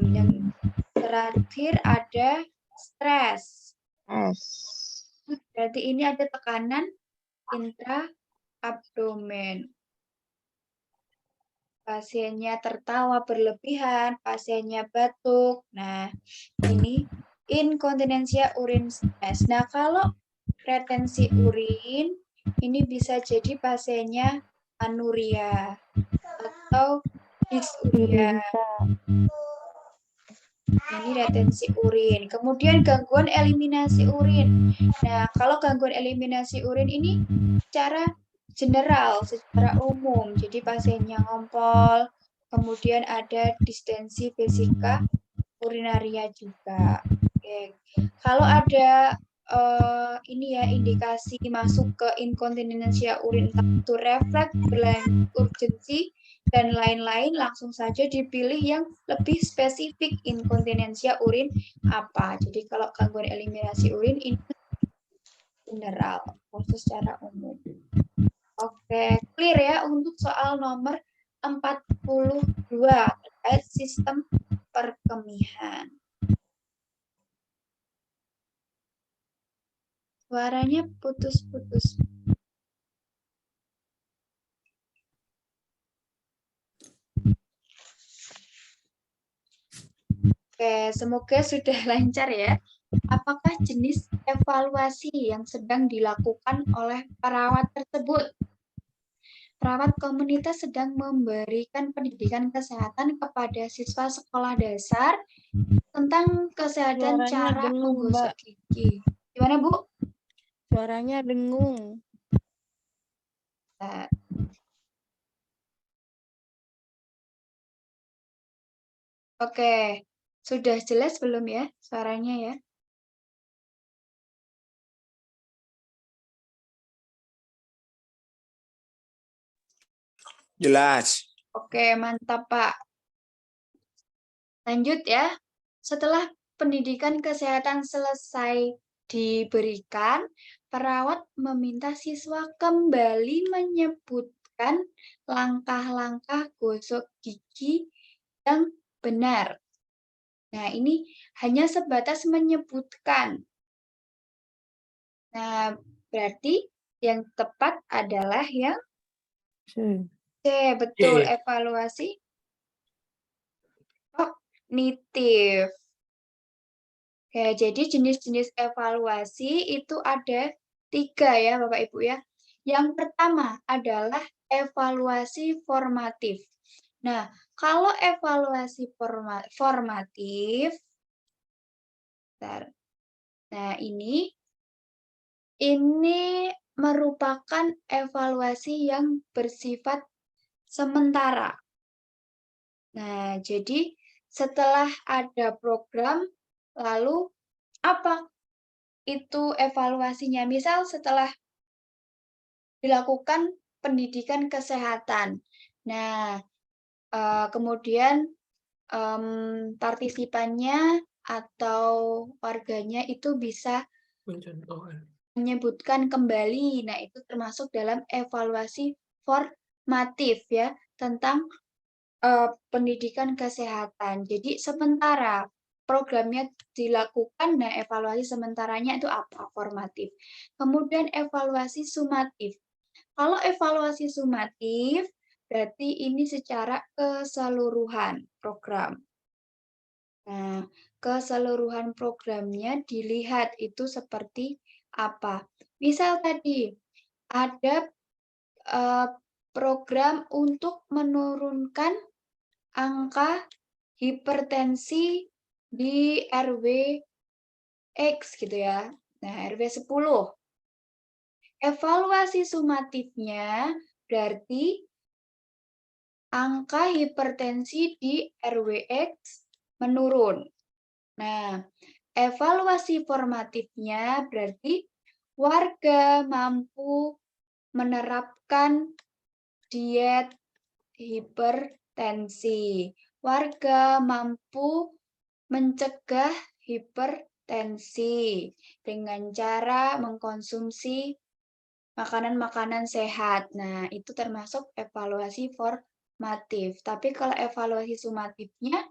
A: Yang terakhir ada stres. Berarti ini ada tekanan intra-abdomen. Pasiennya tertawa berlebihan, pasiennya batuk. Nah, ini inkontinensia urin stres. Nah, kalau retensi urin, ini bisa jadi pasiennya anuria atau disuria. Ini retensi urin. Kemudian gangguan eliminasi urin. Nah, kalau gangguan eliminasi urin ini secara general, secara umum. Jadi pasiennya ngompol, kemudian ada distensi vesika urinaria juga. Oke. Kalau ada ini ya indikasi masuk ke inkontinensia urin, entah itu refleks, urgensi, dan lain-lain, langsung saja dipilih yang lebih spesifik. Inkontinensia urin apa. Jadi kalau gangguan eliminasi urin ini general, proses secara umum. Oke, clear ya untuk soal nomor 42 terkait sistem perkemihan. Suaranya putus-putus. Oke, semoga sudah lancar ya. Apakah jenis evaluasi yang sedang dilakukan oleh perawat tersebut? Perawat komunitas sedang memberikan pendidikan kesehatan kepada siswa sekolah dasar tentang kesehatan
E: Suaranya
A: cara
E: dengung,
A: menggosok
E: Mbak.
A: gigi. Gimana, Bu?
E: Suaranya dengung.
A: Nah, oke, sudah jelas belum ya suaranya ya?
C: Jelas.
A: Oke, mantap Pak. Lanjut ya. Setelah pendidikan kesehatan selesai diberikan, perawat meminta siswa kembali menyebutkan langkah-langkah gosok gigi yang benar. Nah, ini hanya sebatas menyebutkan. Nah, berarti yang tepat adalah yang C, betul,
C: C.
A: evaluasi kognitif. Oke, jadi jenis-jenis evaluasi itu ada 3 ya, Bapak Ibu ya. Yang pertama adalah evaluasi formatif. Nah, kalau evaluasi formatif, bentar. Nah ini merupakan evaluasi yang bersifat sementara. Nah, jadi setelah ada program, lalu apa itu evaluasinya? Misal setelah dilakukan pendidikan kesehatan. Nah, kemudian partisipannya atau warganya itu bisa menyebutkan kembali. Nah, itu termasuk dalam evaluasi formatif ya, tentang pendidikan kesehatan. Jadi sementara programnya dilakukan, nah evaluasi sementaranya itu apa? Formatif. Kemudian evaluasi sumatif. Kalau evaluasi sumatif, berarti ini secara keseluruhan program. Nah, keseluruhan programnya dilihat itu seperti apa. Misal tadi, ada program untuk menurunkan angka hipertensi di RW X gitu ya. Nah, RW 10. Evaluasi sumatifnya berarti angka hipertensi di RW X menurun. Nah, evaluasi formatifnya berarti warga mampu menerapkan diet hipertensi. Warga mampu mencegah hipertensi dengan cara mengkonsumsi makanan-makanan sehat. Nah, itu termasuk evaluasi formatif. Tapi kalau evaluasi sumatifnya,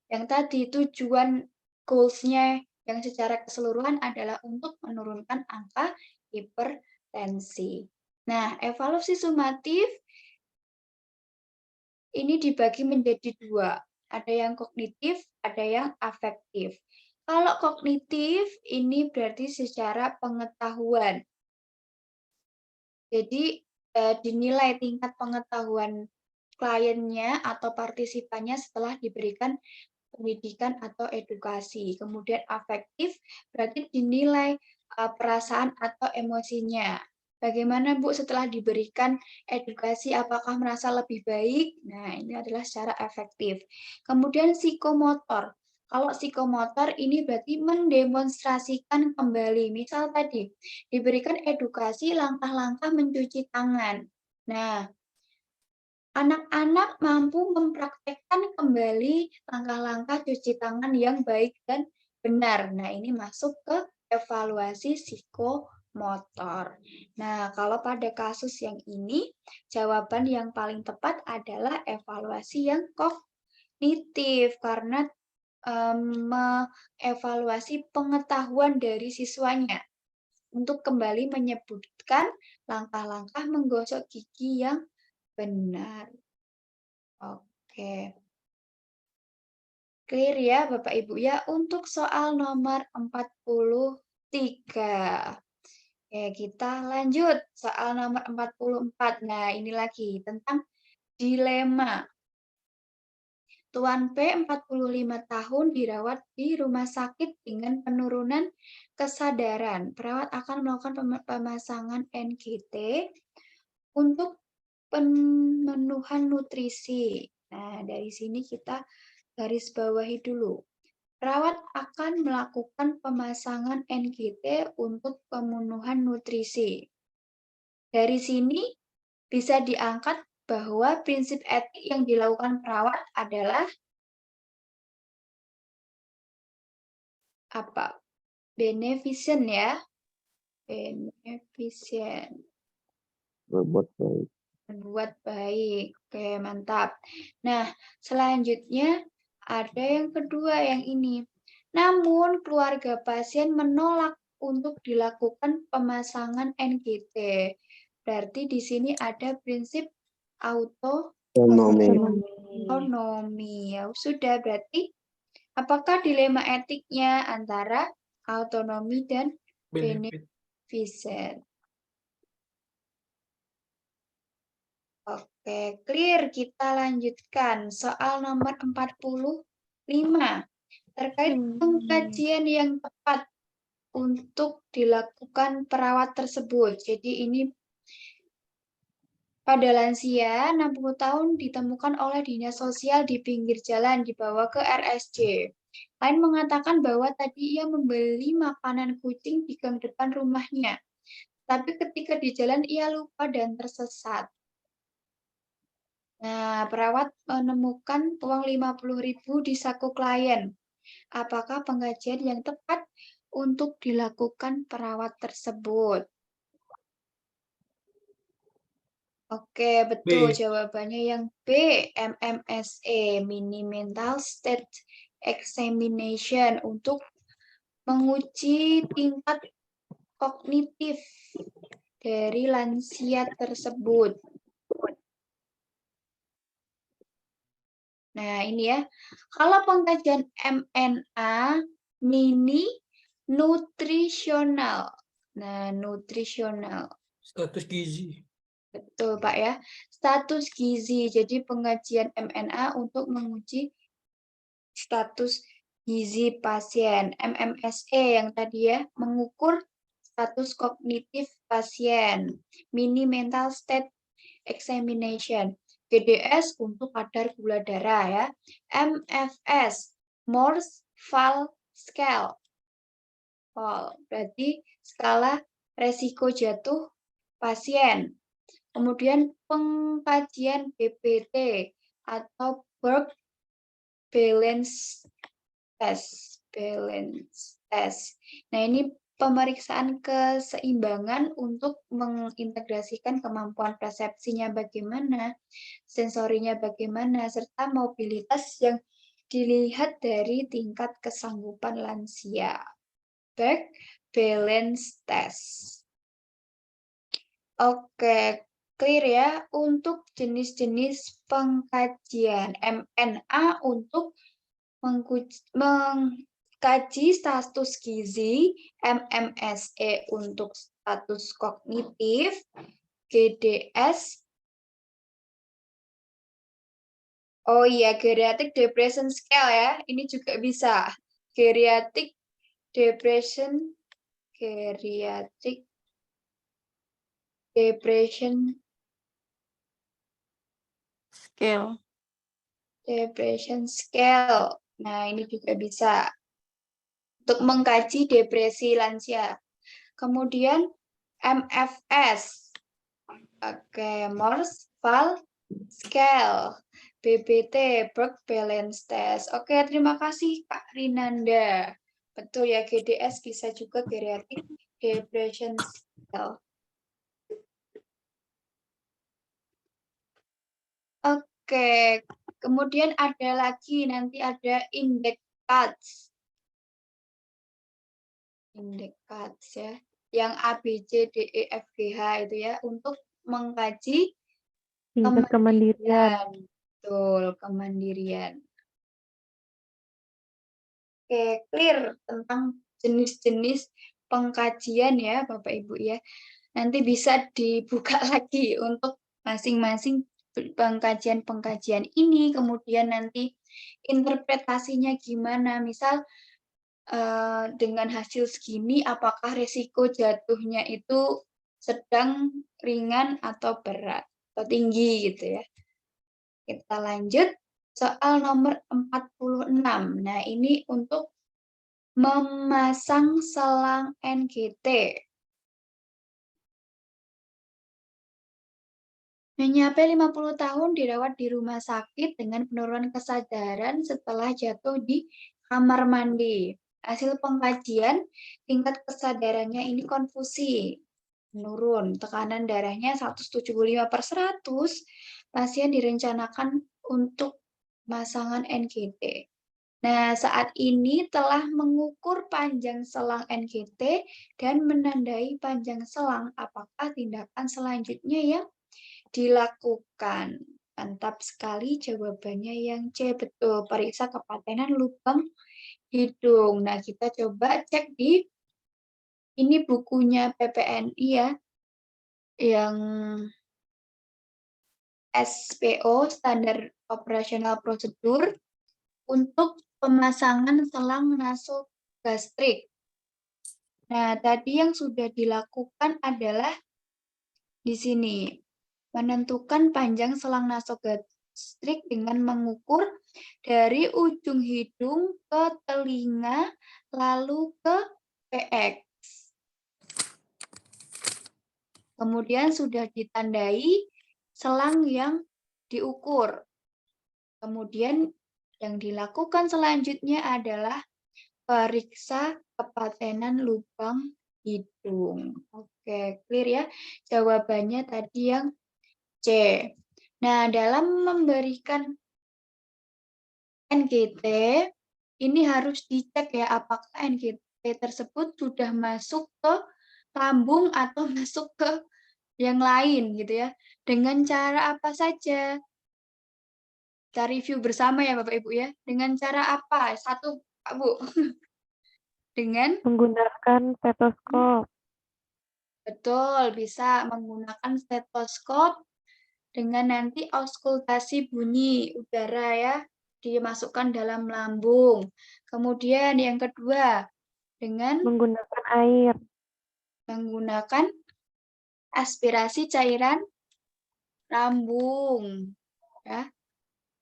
A: yang tadi tujuan goals-nya yang secara keseluruhan adalah untuk menurunkan angka hipertensi. Nah, evaluasi sumatif ini dibagi menjadi 2. Ada yang kognitif, ada yang afektif. Kalau kognitif, ini berarti secara pengetahuan. Jadi, dinilai tingkat pengetahuan kliennya atau partisipannya setelah diberikan pendidikan atau edukasi. Kemudian afektif berarti dinilai perasaan atau emosinya. Bagaimana Bu setelah diberikan edukasi, apakah merasa lebih baik? Nah, ini adalah secara efektif. Kemudian psikomotor. Kalau psikomotor ini berarti mendemonstrasikan kembali. Misal tadi, diberikan edukasi langkah-langkah mencuci tangan. Nah, Anak-anak mampu mempraktekkan kembali langkah-langkah cuci tangan yang baik dan benar. Nah, ini masuk ke evaluasi psikomotor. Nah, kalau pada kasus yang ini, jawaban yang paling tepat adalah evaluasi yang kognitif, karena mengevaluasi pengetahuan dari siswanya untuk kembali menyebutkan langkah-langkah menggosok gigi yang benar. Oke. Clear ya Bapak Ibu ya untuk soal nomor 43. Oke, kita lanjut soal nomor 44. Nah, ini lagi tentang dilema. Tuan P 45 tahun dirawat di rumah sakit dengan penurunan kesadaran. Perawat akan melakukan pemasangan NGT untuk pemenuhan nutrisi. Nah, dari sini kita garis bawahi dulu. Perawat akan melakukan pemasangan NGT untuk pemenuhan nutrisi. Dari sini bisa diangkat bahwa prinsip etik yang dilakukan perawat adalah apa? Beneficent ya. Beneficent.
F: Berbuat baik.
A: Berbuat baik. Oke, mantap. Nah, selanjutnya ada yang kedua yang ini. Namun, keluarga pasien menolak untuk dilakukan pemasangan NGT. Berarti di sini ada prinsip autonomi. Ya, sudah berarti apakah dilema etiknya antara autonomi dan
C: Benefit.
A: beneficent? Oke, clear. Kita lanjutkan. Soal nomor 45. Terkait pengkajian yang tepat untuk dilakukan perawat tersebut. Jadi ini pada lansia 60 tahun ditemukan oleh dinas sosial di pinggir jalan dibawa ke RSJ. Lain mengatakan bahwa tadi ia membeli makanan kucing di gang depan rumahnya. Tapi ketika di jalan ia lupa dan tersesat. Nah, perawat menemukan uang 50.000 di saku klien. Apakah pengkajian yang tepat untuk dilakukan perawat tersebut? Oke, betul.
C: B.
A: Jawabannya yang B, MMSE, Mini Mental State Examination, untuk menguji tingkat kognitif dari lansia tersebut. Nah, ini ya. Kalau pengkajian MNA, mini nutrisional. Nah, nutrisional.
C: Status gizi.
A: Betul, Pak ya. Status gizi. Jadi pengajian MNA untuk menguji status gizi pasien. MMSE yang tadi ya, mengukur status kognitif pasien. Mini mental state examination. GDS untuk kadar gula darah ya. MFS, Morse Val Scale. Berarti skala resiko jatuh pasien. Kemudian pengkajian BBT atau Berg Balance Test. Nah, ini pemeriksaan keseimbangan untuk mengintegrasikan kemampuan persepsinya bagaimana, sensorinya bagaimana, serta mobilitas yang dilihat dari tingkat kesanggupan lansia. Berg Balance Test. Oke, clear ya untuk jenis-jenis pengkajian. MNA untuk mengkaji status gizi, MMSE untuk status kognitif, GDS. Oh iya, Geriatric Depression Scale ya, ini juga bisa. Geriatric Depression Scale. Nah, ini juga bisa untuk mengkaji depresi lansia. Kemudian MFS. Oke, Morse Val scale, BBT, Work Balance Test. Oke, terima kasih Kak Rinanda. Betul ya, GDS bisa juga Geriatric Depression Scale. Oke, kemudian ada lagi, nanti ada index cards. Index cards ya, yang A, B, C, D, E, F, G, H itu ya, untuk mengkaji
E: Tingkat kemandirian.
A: Betul, kemandirian. Oke, clear tentang jenis-jenis pengkajian ya, Bapak Ibu ya. Nanti bisa dibuka lagi untuk masing-masing pengkajian-pengkajian ini, kemudian nanti interpretasinya gimana. Misal dengan hasil segini, apakah risiko jatuhnya itu sedang, ringan, atau berat, atau tinggi gitu ya. Kita lanjut. Soal nomor 46. Nah, ini untuk memasang selang NGT. Mencapai 50 tahun dirawat di rumah sakit dengan penurunan kesadaran setelah jatuh di kamar mandi. Hasil pengkajian, tingkat kesadarannya ini konfusi. Menurun, tekanan darahnya 175/100. Pasien direncanakan untuk pemasangan NGT. Nah, saat ini telah mengukur panjang selang NGT dan menandai panjang selang. Apakah tindakan selanjutnya yang dilakukan? Mantap sekali jawabannya yang C. Betul, periksa kepatenan lubang hidung. Nah, kita coba cek di ini bukunya PPNI ya, yang SPO, Standar Operasional Prosedur, untuk pemasangan selang nasogastrik. Nah, tadi yang sudah dilakukan adalah di sini, menentukan panjang selang nasogastrik dengan mengukur dari ujung hidung ke telinga, lalu ke PX. Kemudian sudah ditandai selang yang diukur. Kemudian yang dilakukan selanjutnya adalah periksa kepatenan lubang hidung. Oke, clear ya? Jawabannya tadi yang C. Nah, dalam memberikan NGT, ini harus dicek ya, apakah NGT tersebut sudah masuk ke lambung atau masuk ke yang lain gitu ya. Dengan cara apa saja? Kita review bersama ya Bapak Ibu ya. Dengan cara apa? Satu, Pak Bu. Dengan
E: Menggunakan stetoskop.
A: betul, bisa menggunakan stetoskop dengan nanti auskultasi bunyi udara ya, dimasukkan dalam lambung. Kemudian yang kedua, dengan
E: Menggunakan air.
A: menggunakan aspirasi cairan lambung. Ya.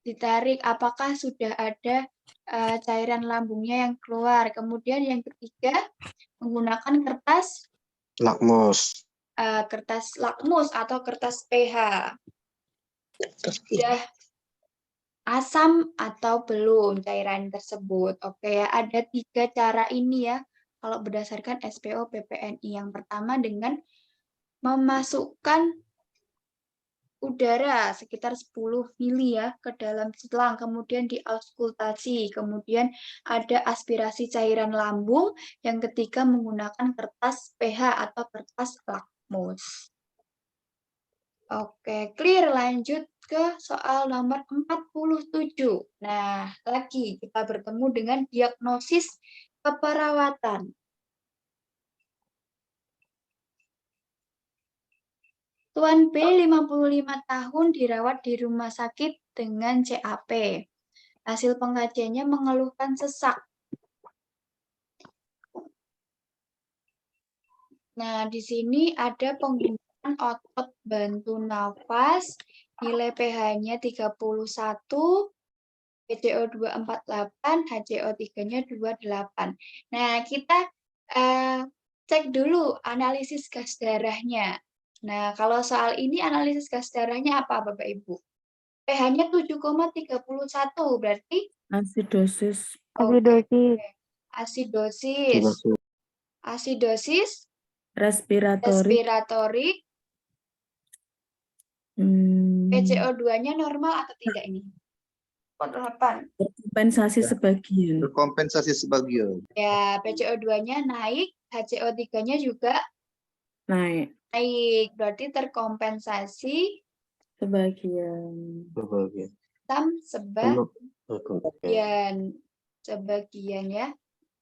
A: Ditarik apakah sudah ada cairan lambungnya yang keluar. Kemudian yang ketiga, menggunakan kertas
D: Lakmus.
A: kertas lakmus atau kertas pH. Sudah asam atau belum cairan tersebut. Oke ya, ada 3 cara ini ya. Kalau berdasarkan SPO PPNI. Yang pertama dengan memasukkan udara sekitar 10 mili ya ke dalam selang, kemudian diauskultasi, kemudian ada aspirasi cairan lambung, yang ketiga menggunakan kertas pH atau kertas lakmus. Oke, clear. Lanjut ke soal nomor 47. Nah, lagi kita bertemu dengan diagnosis keperawatan. Tuan B, 55 tahun, dirawat di rumah sakit dengan CAP. Hasil pengkajiannya mengeluhkan sesak. Nah, di sini ada penggunaan otot bantu nafas, nilai pH-nya 31, PCO 248, HCO3-nya 28. Nah, kita cek dulu analisis gas darahnya. Nah, kalau soal ini analisis gas darahnya apa, Bapak Ibu? pH-nya 7,31 berarti
G: Asidosis.
E: Acidosis.
A: asidosis.
F: Dimaksud
A: Asidosis
G: Respiratory.
A: respiratory, PCO2-nya normal atau tidak ini? 8.
G: Kompensasi sebagian.
D: Berkompensasi sebagian.
A: Ya, PCO2-nya naik, HCO3-nya juga
G: Naik
A: naik. Berarti terkompensasi
G: sebagian.
F: sebagian.
A: sebagian.
F: Oke.
A: Sebagian ya.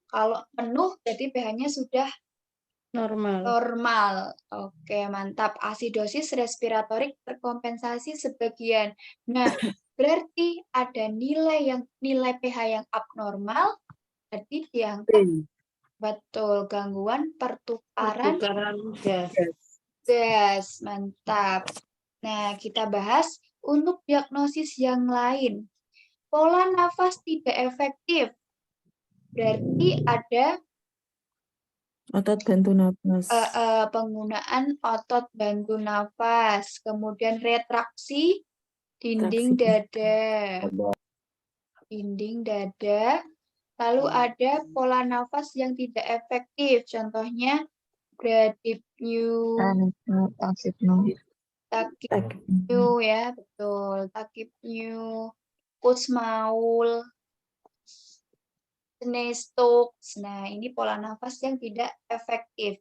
A: Kalau penuh berarti pH-nya sudah
B: Normal.
A: normal. Oke, mantap. Asidosis respiratorik terkompensasi sebagian. Nah, berarti ada nilai pH yang abnormal, berarti dianggap betul gangguan pertukaran
B: Pertukaran gas.
A: gas. Mantap. Nah, kita bahas untuk diagnosis yang lain. Pola nafas tidak efektif. Berarti ada
G: Otot bantu napas.
A: penggunaan otot bantu nafas, kemudian retraksi dinding
G: Retraksi.
A: dada, lalu ada pola nafas yang tidak efektif, contohnya bradypneu, tachypneu ya, betul, tachypneu, Kussmaul, Stokes. Nah, ini pola nafas yang tidak efektif.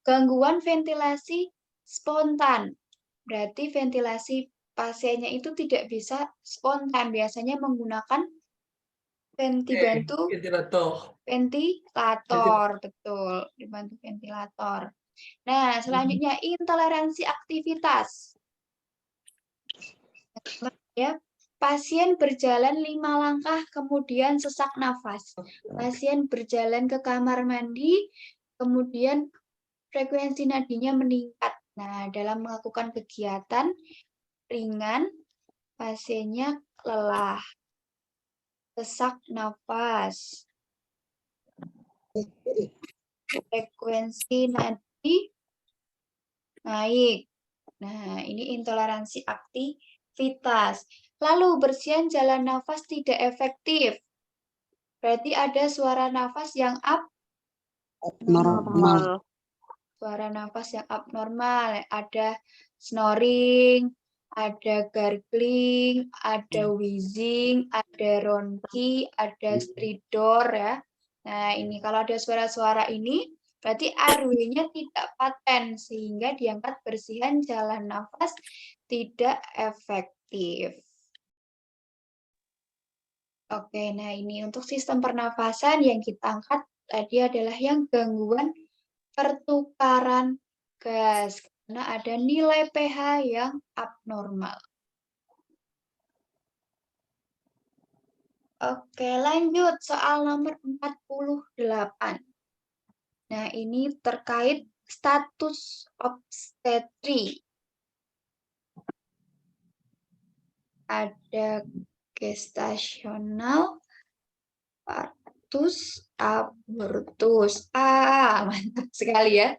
A: Gangguan ventilasi spontan. Berarti ventilasi pasiennya itu tidak bisa spontan. Biasanya menggunakan
C: Ventilator.
A: ventilator. Betul, dibantu ventilator. Nah, selanjutnya intoleransi aktivitas. Ya, pasien berjalan 5 langkah kemudian sesak nafas. Pasien berjalan ke kamar mandi, kemudian frekuensi nadinya meningkat. Nah, dalam melakukan kegiatan ringan, pasiennya lelah, sesak nafas, frekuensi nadi naik. Nah, ini intoleransi aktivitas. Lalu bersihan jalan nafas tidak efektif. Berarti ada suara nafas yang
B: Normal.
A: suara nafas yang abnormal, ada snoring, ada gargling, ada wheezing, ada ronki, ada stridor ya. Nah, ini kalau ada suara-suara ini berarti airway-nya tidak paten sehingga diangkat bersihan jalan nafas tidak efektif. Oke, nah ini untuk sistem pernafasan yang kita angkat tadi adalah yang gangguan pertukaran gas karena ada nilai pH yang abnormal. Oke, lanjut soal nomor 48. Nah, ini terkait status obstetri. Ada gestasional, partus, abortus. Mantap sekali ya.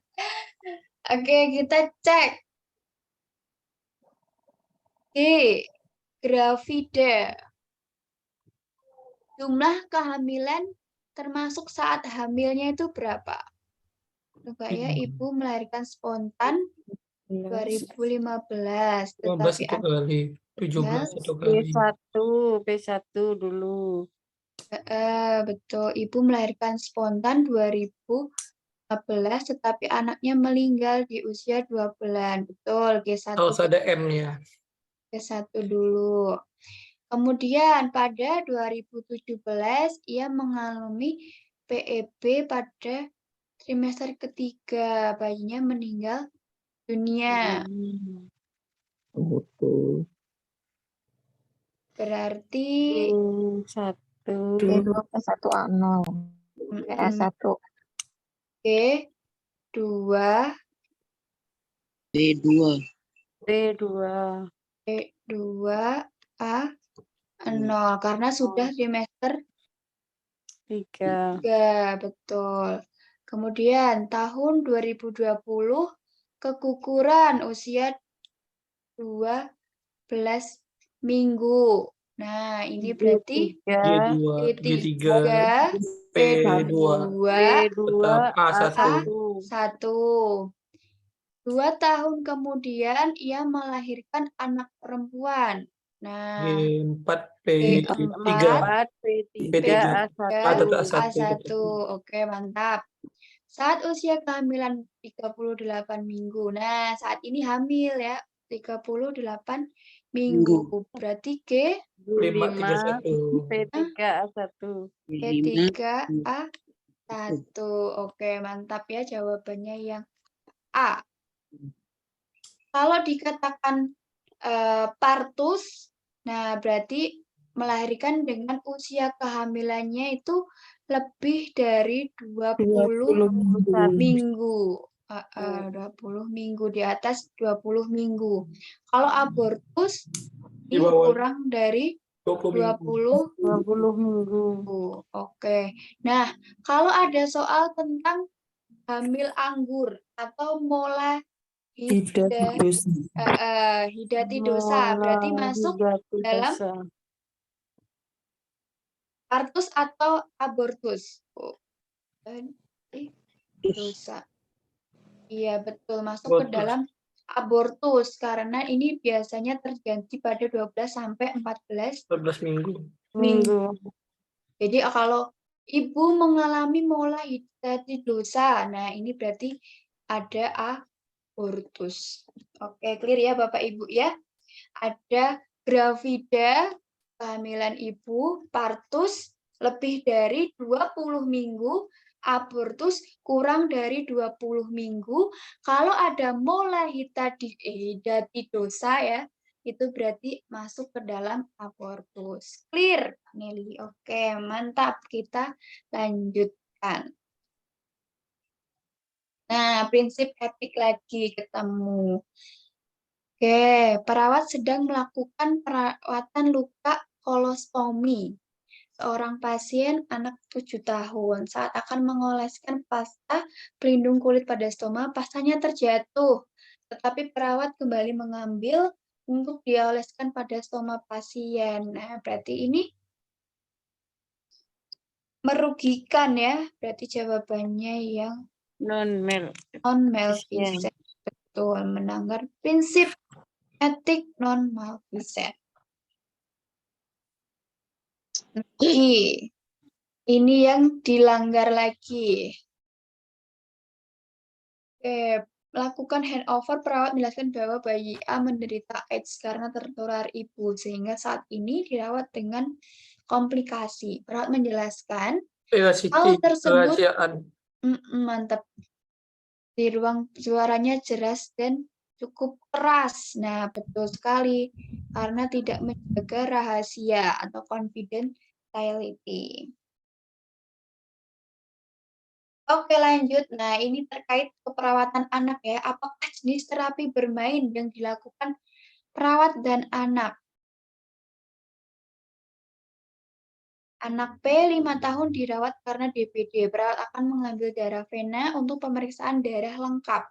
A: Oke, kita cek. Gravida. Jumlah kehamilan termasuk saat hamilnya itu berapa? Coba ya, ibu melahirkan spontan 2015.
C: 15
A: Tetapi
C: satu kali. 17 satu kali.
B: P1 dulu.
A: betul, ibu melahirkan spontan 2015, tetapi anaknya meninggal di usia 2 bulan. Betul, G1.
C: Harus ada M-nya.
A: G1 dulu. Kemudian pada 2017 ia mengalami PEB pada trimester ketiga. Bayinya meninggal dunia.
F: Betul.
A: Berarti
B: P1.
E: P2P1A0. PS1.
A: G2 A0 karena sudah trimester 3, betul. Kemudian tahun 2020 keguguran usia 12 minggu. Nah, ini berarti
C: G2, G3,
A: G3,
C: P2, tetap A1.
A: A1. 2 tahun kemudian ia melahirkan anak perempuan. Nah,
C: G4,
A: G4,
C: P3,
G: P3,
C: A1.
A: A1. Oke, mantap. Saat usia kehamilan 38 minggu. Nah, saat ini hamil ya, 38 minggu. Berarti G
C: 531.
E: P3A1.
A: P3A1. Oke, mantap ya jawabannya yang A. Kalau dikatakan partus, nah berarti melahirkan dengan usia kehamilannya itu lebih dari 20 minggu. 20 minggu, di atas 20 minggu. Kalau abortus
C: Di
A: ini
C: bawah
A: kurang dari
C: 20
A: 20
E: minggu.
A: Oke. Nah, kalau ada soal tentang hamil anggur atau mola hidatidosa, berarti masuk dalam partus atau abortus. Dosa. Iya, betul, masuk ke dalam abortus karena ini biasanya terjadi pada 12 sampai 14
C: minggu.
A: Jadi kalau ibu mengalami mola hidatidosa, nah ini berarti ada abortus. Oke, clear ya Bapak Ibu ya. Ada gravida, kehamilan ibu, partus lebih dari 20 minggu, abortus kurang dari 20 minggu. Kalau ada mola hidatidosa ya, itu berarti masuk ke dalam abortus. Clear, Nelly? Oke, mantap. Kita lanjutkan. Nah, prinsip etik lagi ketemu. Oke, perawat sedang melakukan perawatan luka kolostomi. Seorang pasien anak 7 tahun saat akan mengoleskan pasta pelindung kulit pada stoma, pastanya terjatuh. Tetapi perawat kembali mengambil untuk dioleskan pada stoma pasien. Nah, berarti ini merugikan ya. Berarti jawabannya yang non-malfeasance. Betul, melanggar prinsip etik non-malfeasance. Ini yang dilanggar lagi. Oke, melakukan handover, perawat menjelaskan bahwa bayi A menderita AIDS karena tertular ibu, sehingga saat ini dirawat dengan komplikasi. Perawat menjelaskan hal tersebut, mantap, di ruang suaranya jelas dan cukup keras. Nah, betul sekali, karena tidak menjaga rahasia atau confidentiality. Oke, lanjut. Nah, ini terkait keperawatan anak ya. Apakah jenis terapi bermain yang dilakukan perawat dan anak? Anak P 5 tahun dirawat karena DBD. Perawat akan mengambil darah vena untuk pemeriksaan darah lengkap.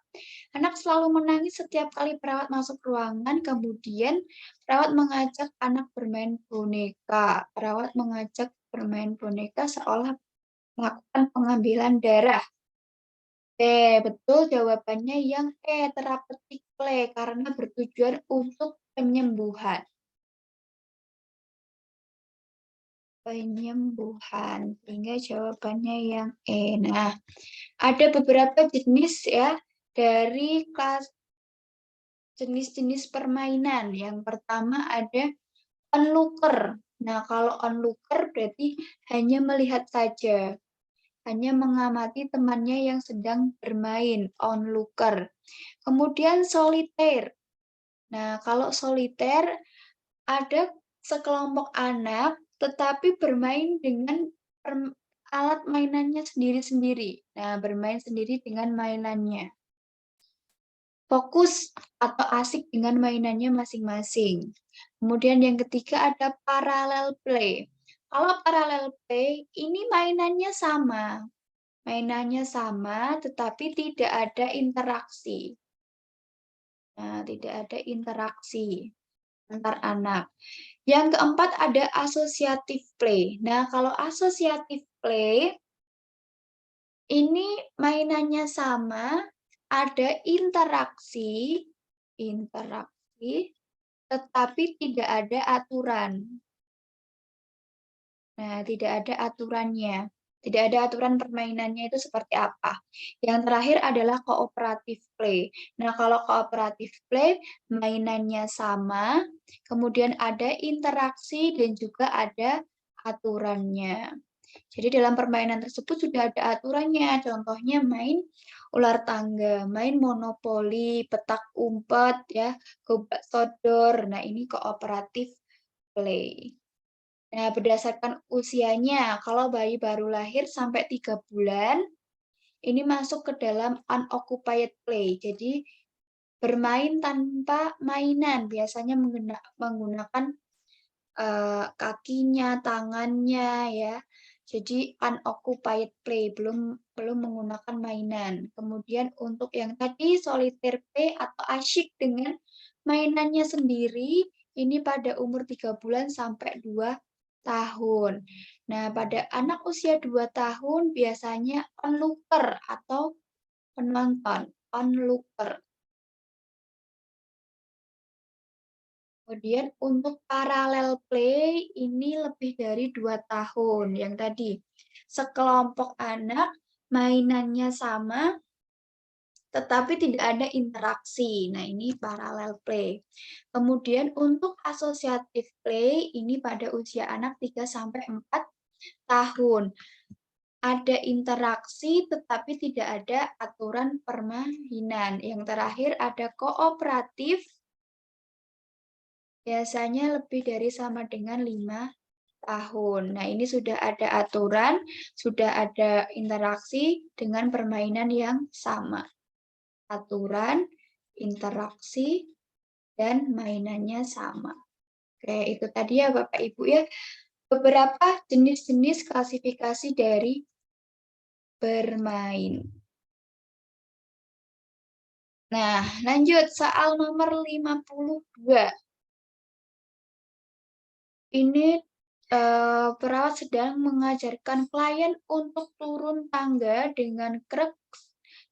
A: Anak selalu menangis setiap kali perawat masuk ruangan. Kemudian perawat mengajak anak bermain boneka. Perawat mengajak bermain boneka seolah melakukan pengambilan darah. Betul jawabannya yang terapeutik play karena bertujuan untuk penyembuhan. Sehingga jawabannya yang E. Nah, ada beberapa jenis ya dari kelas jenis-jenis permainan. Yang pertama ada onlooker. Nah, kalau onlooker berarti hanya melihat saja. Hanya mengamati temannya yang sedang bermain, onlooker. Kemudian solitaire. Nah, kalau solitaire ada sekelompok anak tetapi bermain dengan alat mainannya sendiri-sendiri. Nah, bermain sendiri dengan mainannya. Fokus atau asik dengan mainannya masing-masing. Kemudian yang ketiga ada parallel play. Kalau parallel play, ini mainannya sama. Mainannya sama, tetapi tidak ada interaksi. Nah, tidak ada interaksi. antar anak. Yang keempat ada associative play. Nah, kalau associative play ini mainannya sama, ada interaksi, tetapi tidak ada aturan. Nah, tidak ada aturannya. Tidak ada aturan permainannya itu seperti apa. Yang terakhir adalah cooperative play. Nah, kalau cooperative play, mainannya sama, kemudian ada interaksi dan juga ada aturannya. Jadi dalam permainan tersebut sudah ada aturannya. Contohnya main ular tangga, main monopoli, petak umpet, ya, gobak sodor. Nah, ini cooperative play. Nah, berdasarkan usianya, kalau bayi baru lahir sampai 3 bulan, ini masuk ke dalam unoccupied play. Jadi, bermain tanpa mainan, biasanya menggunakan kakinya, tangannya, ya. Jadi, unoccupied play, belum menggunakan mainan. Kemudian untuk yang tadi, solitaire play atau asyik dengan mainannya sendiri, ini pada umur 3 bulan sampai 2 tahun. Nah, pada anak usia 2 tahun biasanya onlooker atau penonton, onlooker. Kemudian untuk parallel play ini lebih dari 2 tahun. Yang tadi, sekelompok anak mainannya sama, tetapi tidak ada interaksi. Nah, ini parallel play. Kemudian untuk associative play, ini pada usia anak 3-4 tahun. Ada interaksi, tetapi tidak ada aturan permainan. Yang terakhir ada kooperatif, biasanya lebih dari sama dengan 5 tahun. Nah, ini sudah ada aturan, sudah ada interaksi dengan permainan yang sama. Aturan, interaksi, dan mainannya sama. Oke, itu tadi ya Bapak Ibu ya, beberapa jenis-jenis klasifikasi dari bermain. Nah, lanjut soal nomor 52. Ini perawat sedang mengajarkan klien untuk turun tangga dengan kruk.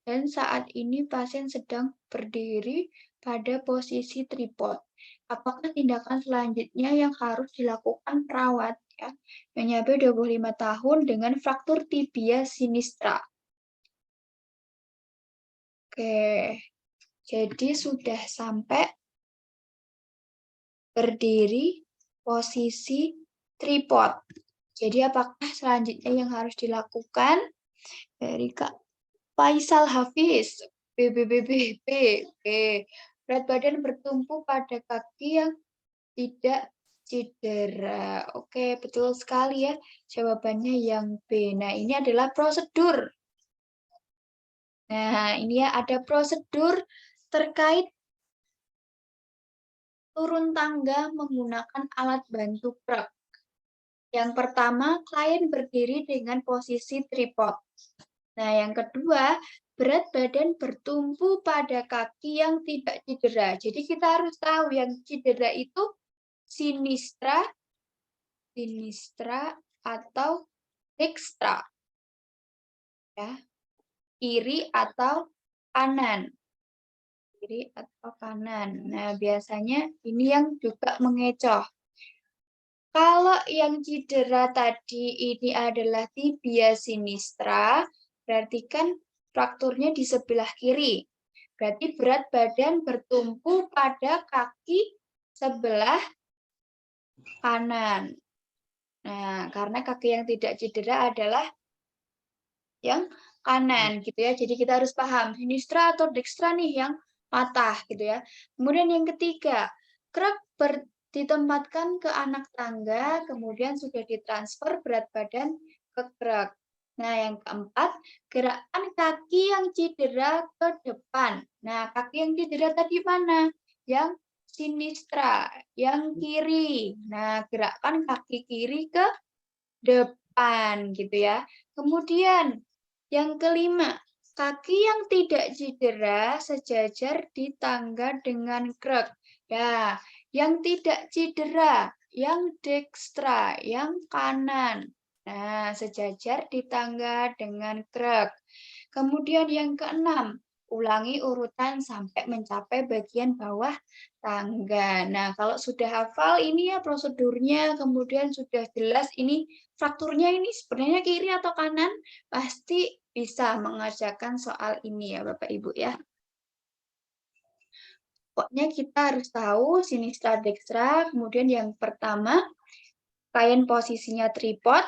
A: Dan saat ini pasien sedang berdiri pada posisi tripod. Apakah tindakan selanjutnya yang harus dilakukan perawat? Ya? Menyabe 25 tahun dengan fraktur tibia sinistra. Oke, jadi sudah sampai berdiri posisi tripod. Jadi apakah selanjutnya yang harus dilakukan? Dari Kak Faisal Hafiz, BBBBB. Berat badan bertumpu pada kaki yang tidak cedera. Oke, betul sekali ya. Jawabannya yang B. Nah, ini adalah prosedur. Nah, ini ya ada prosedur terkait turun tangga menggunakan alat bantu kruk. Yang pertama, klien berdiri dengan posisi tripod. Nah, yang kedua, berat badan bertumpu pada kaki yang tidak cedera. Jadi kita harus tahu yang cedera itu sinistra atau dextra. Ya. Kiri atau kanan. Kiri atau kanan. Nah, biasanya ini yang juga mengecoh. Kalau yang cedera tadi ini adalah tibia sinistra, berarti kan frakturnya di sebelah kiri. Berarti berat badan bertumpu pada kaki sebelah kanan. Nah, karena kaki yang tidak cedera adalah yang kanan gitu ya. Jadi kita harus paham sinistra atau dextra nih yang patah gitu ya. Kemudian yang ketiga, kruk ditempatkan ke anak tangga, kemudian sudah ditransfer berat badan ke kruk. Nah, yang keempat, gerakan kaki yang cedera ke depan. Nah, kaki yang cedera tadi mana? Yang sinistra, yang kiri. Nah, gerakan kaki kiri ke depan gitu ya. Kemudian yang kelima, kaki yang tidak cedera sejajar di tangga dengan kruk. Ya, yang tidak cedera, yang dekstra, yang kanan. Nah, sejajar di tangga dengan krek. Kemudian yang keenam, ulangi urutan sampai mencapai bagian bawah tangga. Nah, kalau sudah hafal ini ya prosedurnya, kemudian sudah jelas ini frakturnya ini sebenarnya kiri atau kanan, pasti bisa mengerjakan soal ini ya Bapak Ibu ya. Pokoknya kita harus tahu sinistra dekstra, kemudian yang pertama, klien posisinya tripod,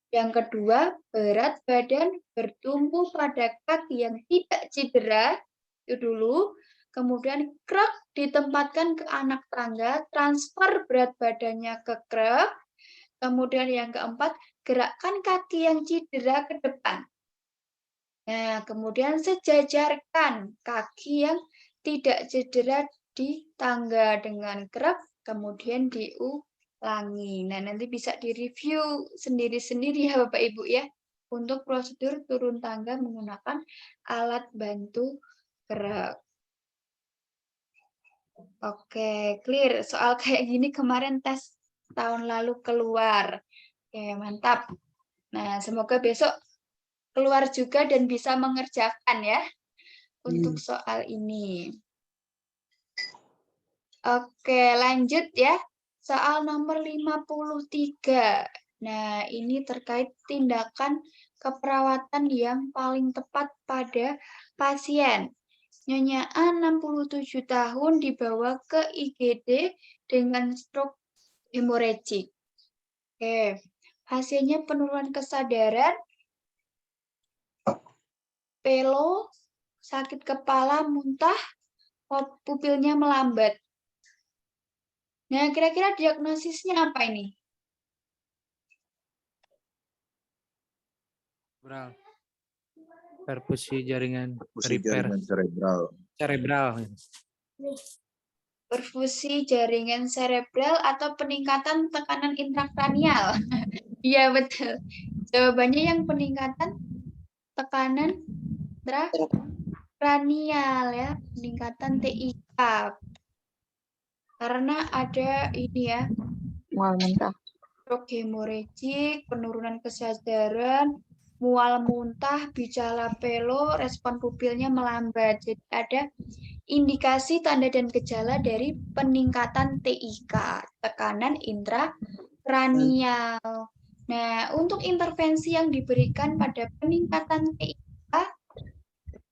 A: yang kedua, berat badan bertumbuh pada kaki yang tidak cedera, itu dulu. Kemudian krek ditempatkan ke anak tangga, transfer berat badannya ke krek. Kemudian yang keempat, gerakkan kaki yang cedera ke depan. Nah, kemudian sejajarkan kaki yang tidak cedera di tangga dengan krek, kemudian diulangi. Nah, nanti bisa direview sendiri-sendiri ya Bapak Ibu ya, untuk prosedur turun tangga menggunakan alat bantu gerak. Oke, clear. Soal kayak gini kemarin tes tahun lalu keluar. Oke, mantap. Nah, semoga besok keluar juga dan bisa mengerjakan ya untuk soal ini. Oke, lanjut ya. Soal nomor 53. Nah, ini terkait tindakan keperawatan yang paling tepat pada pasien. Nyonya A 67 tahun dibawa ke IGD dengan stroke hemorragik. Oke, pasiennya penurunan kesadaran, pelo, sakit kepala, muntah, pupilnya melambat. Nah, kira-kira diagnosisnya apa ini?
H: Perfusi jaringan
D: cerebral.
H: cerebral.
A: Perfusi jaringan cerebral atau peningkatan tekanan intrakranial. Iya, betul. Jawabannya yang peningkatan tekanan intrakranial ya, peningkatan TIK. Karena ada ini ya,
E: Mual muntah.
A: stroke hemorragik, penurunan kesadaran, mual muntah, bicara pelo, respon pupilnya melambat. Jadi ada indikasi tanda dan gejala dari peningkatan TIK, tekanan intrakranial. Nah, untuk intervensi yang diberikan pada peningkatan TIK,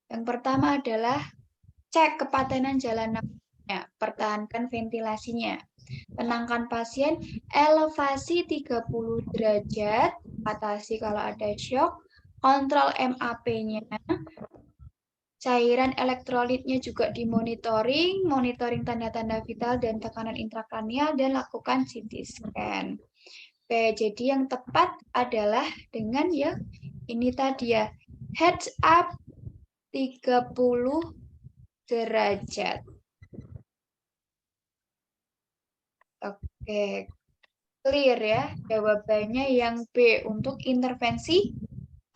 A: yang pertama adalah cek kepatenan jalan nafasnya, pertahankan ventilasinya. Tenangkan pasien, elevasi 30 derajat, atasi kalau ada shock, kontrol MAP-nya, cairan elektrolitnya juga dimonitoring, monitoring tanda-tanda vital dan tekanan intrakranial, dan lakukan CT scan. Oke, jadi yang tepat adalah dengan ya, ini tadi ya, heads up 30 derajat. Oke, clear ya. Jawabannya yang B untuk intervensi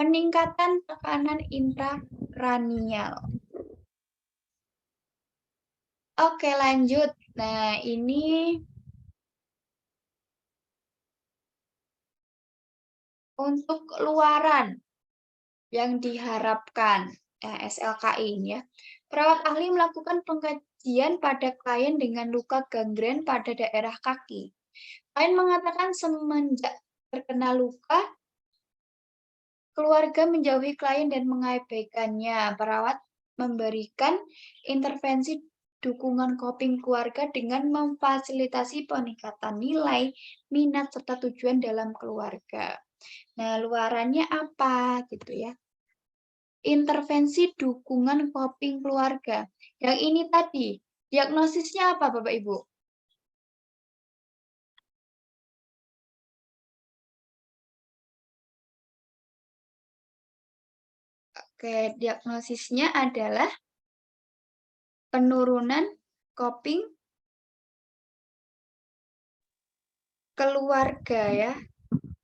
A: peningkatan tekanan intrakranial. Oke, lanjut. Nah, ini untuk luaran yang diharapkan SLKI ini ya. Perawat ahli melakukan pengkajian pada klien dengan luka gangren pada daerah kaki. Klien mengatakan semenjak terkena luka, keluarga menjauhi klien dan mengabaikannya. Perawat memberikan intervensi dukungan coping keluarga dengan memfasilitasi peningkatan nilai, minat, serta tujuan dalam keluarga. Nah, luarannya apa gitu ya? Intervensi dukungan coping keluarga. Yang ini tadi, diagnosisnya apa Bapak Ibu? Oke, diagnosisnya adalah penurunan coping keluarga ya.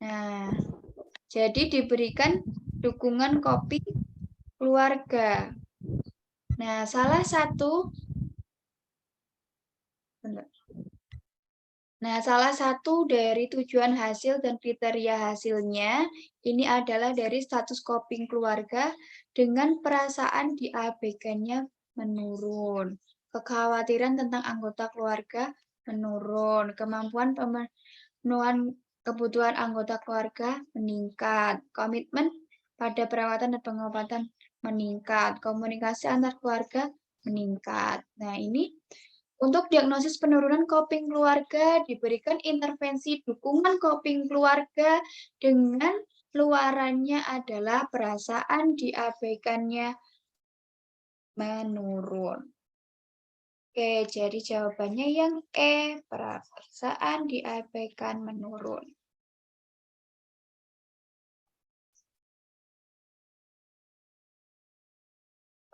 A: Nah, jadi diberikan dukungan coping keluarga. Nah, salah satu Nah, salah satu dari tujuan hasil dan kriteria hasilnya ini adalah dari status coping keluarga dengan perasaan diabaikannya menurun. Kekhawatiran tentang anggota keluarga menurun. Kemampuan pemenuhan kebutuhan anggota keluarga meningkat. Komitmen pada perawatan dan pengobatan meningkat. Komunikasi antar keluarga meningkat. Nah, ini untuk diagnosis penurunan coping keluarga, diberikan intervensi dukungan coping keluarga dengan luarannya adalah perasaan diabaikannya menurun. Oke, jadi jawabannya yang E, perasaan diabaikan menurun.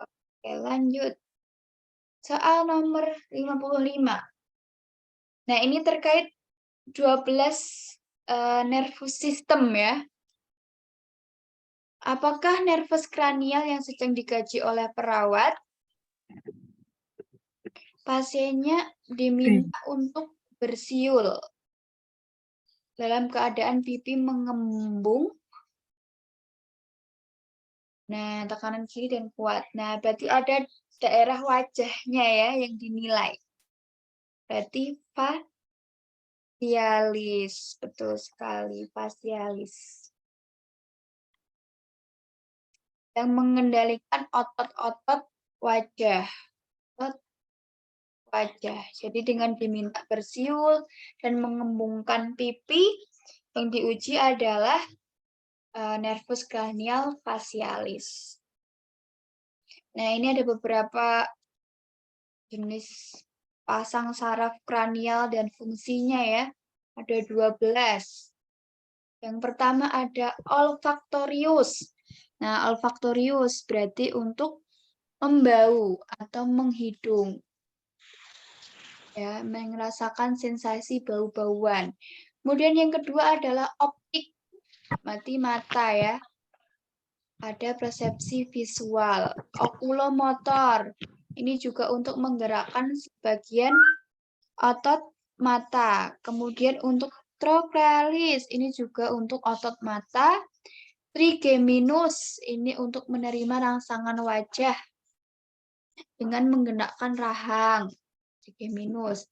A: Oke, lanjut. Soal nomor 55. Nah, ini terkait 12 nervous system ya. Apakah nervus kranial yang sedang dikaji oleh perawat, pasiennya diminta untuk bersiul dalam keadaan pipi mengembung. Nah, tekanan kiri dan kuat. Nah, berarti ada daerah wajahnya ya yang dinilai. Berarti facialis. Betul sekali, facialis. Yang mengendalikan otot-otot wajah. Jadi dengan diminta bersiul dan mengembungkan pipi, yang diuji adalah nervus cranial facialis. Nah, ini ada beberapa jenis pasang saraf kranial dan fungsinya ya. Ada 12. Yang pertama ada olfaktorius. Nah, olfaktorius berarti untuk membau atau menghidung. Ya, merasakan sensasi bau-bauan. Kemudian yang kedua adalah optik, berarti mata ya. Ada persepsi visual. Okulomotor, ini juga untuk menggerakkan sebagian otot mata. Kemudian untuk troclearis, ini juga untuk otot mata. Trigeminus, ini untuk menerima rangsangan wajah dengan menggerakkan rahang. Trigeminus.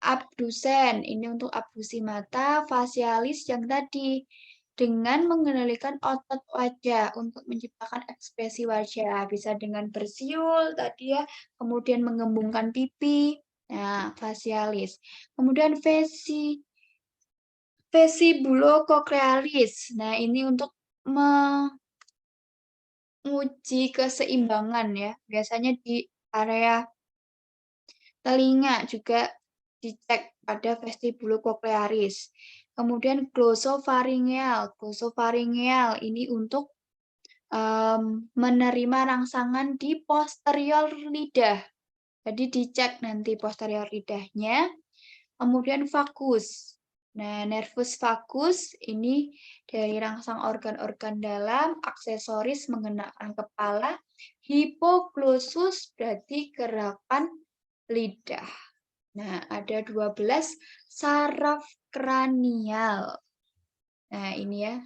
A: Abdusen, ini untuk abduksi mata. Facialis yang tadi, dengan mengendalikan otot wajah untuk menciptakan ekspresi wajah. Bisa dengan bersiul tadi ya, kemudian mengembungkan pipi. Nah, facialis. Kemudian vestibulocochlearis. Nah, ini untuk menguji keseimbangan ya. Biasanya di area telinga juga dicek pada vestibulocochlearis. Kemudian glosopharyngeal. Glosopharyngeal ini untuk menerima rangsangan di posterior lidah. Jadi dicek nanti posterior lidahnya. Kemudian vagus. Nah, nervus vagus ini dari rangsang organ-organ dalam, aksesoris mengenakan kepala, hipoglossus berarti gerakan lidah. Nah, ada 12 saraf kranial. Nah, ini ya,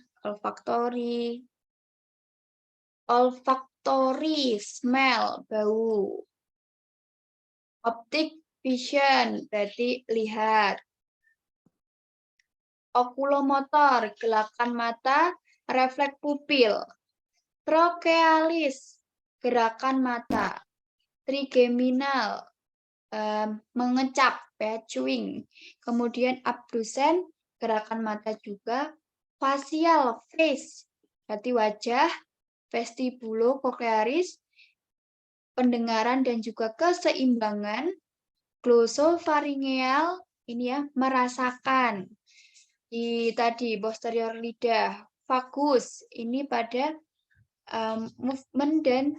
A: olfaktori, smell, bau. Optik, vision, berarti lihat. Okulomotor, gerakan mata, refleks pupil. Trochealis, gerakan mata. Trigeminal, mengecap, ya, chewing. Kemudian abdusen, gerakan mata juga. Facial, face, berarti wajah. Vestibulocochlearis, pendengaran dan juga keseimbangan. Glosopharyngeal, ini ya, merasakan. Di tadi posterior lidah. Vagus, ini pada movement dan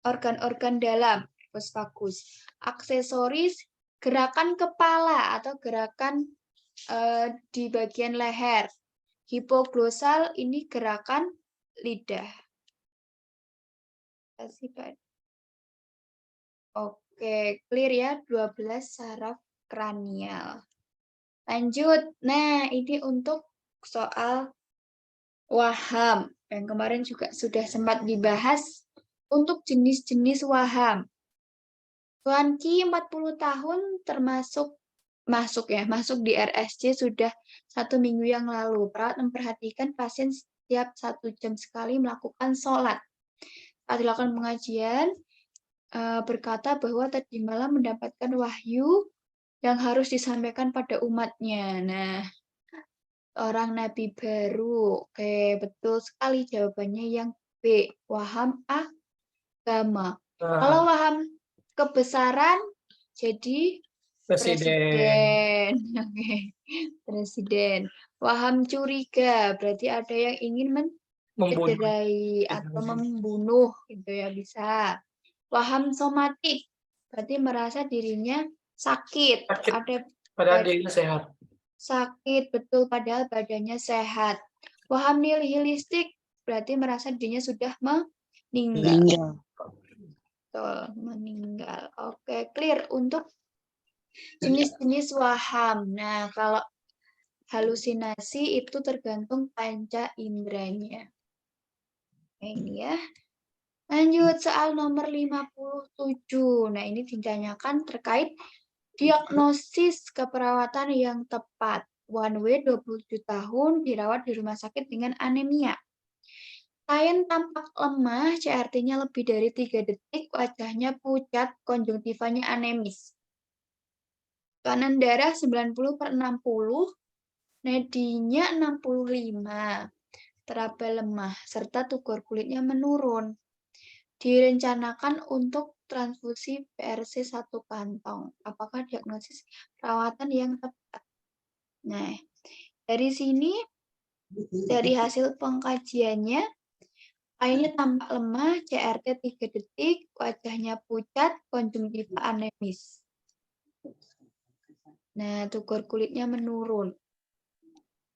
A: organ-organ dalam. Vagus. Aksesoris, gerakan kepala atau gerakan di bagian leher. Hipoglossal, ini gerakan lidah. Oke, clear ya, 12 saraf kranial. Lanjut. Nah, ini untuk soal waham. Yang kemarin juga sudah sempat dibahas untuk jenis-jenis waham. Tuan Ki 40 tahun masuk di RSC sudah 1 minggu yang lalu. Perawat memperhatikan pasien setiap 1 jam sekali melakukan sholat. Saat dilakukan pengajian, berkata bahwa tadi malam mendapatkan wahyu yang harus disampaikan pada umatnya. Nah, orang Nabi baru. Oke, betul sekali jawabannya yang B. Waham agama. Kalau waham kebesaran, jadi presiden. Oke, presiden. Waham curiga, berarti ada yang ingin mencederai atau membunuh, gitu ya, bisa. Waham somatik, berarti merasa dirinya sakit.
C: Padahal dirinya sehat.
A: Sakit, betul, padahal badannya sehat. Waham nihilistik, berarti merasa dirinya sudah meninggal. Betul, meninggal. Oke, clear untuk jenis-jenis waham. Nah, kalau halusinasi itu tergantung panca inderanya. Ini ya. Lanjut soal nomor 57. Nah, ini ditanyakan terkait diagnosis keperawatan yang tepat. One way 27 tahun dirawat di rumah sakit dengan anemia. Klien tampak lemah, CRT-nya lebih dari 3 detik, wajahnya pucat, konjungtivanya anemis. Tekanan darah 90/60, nadinya 65, teraba lemah, serta tukor kulitnya menurun. Direncanakan untuk transfusi PRC 1 kantong. Apakah diagnosis perawatan yang tepat? Nah, dari sini, dari hasil pengkajiannya, ini tampak lemah, CRT 3 detik, wajahnya pucat, konjungtiva anemis. Nah, tukor kulitnya menurun.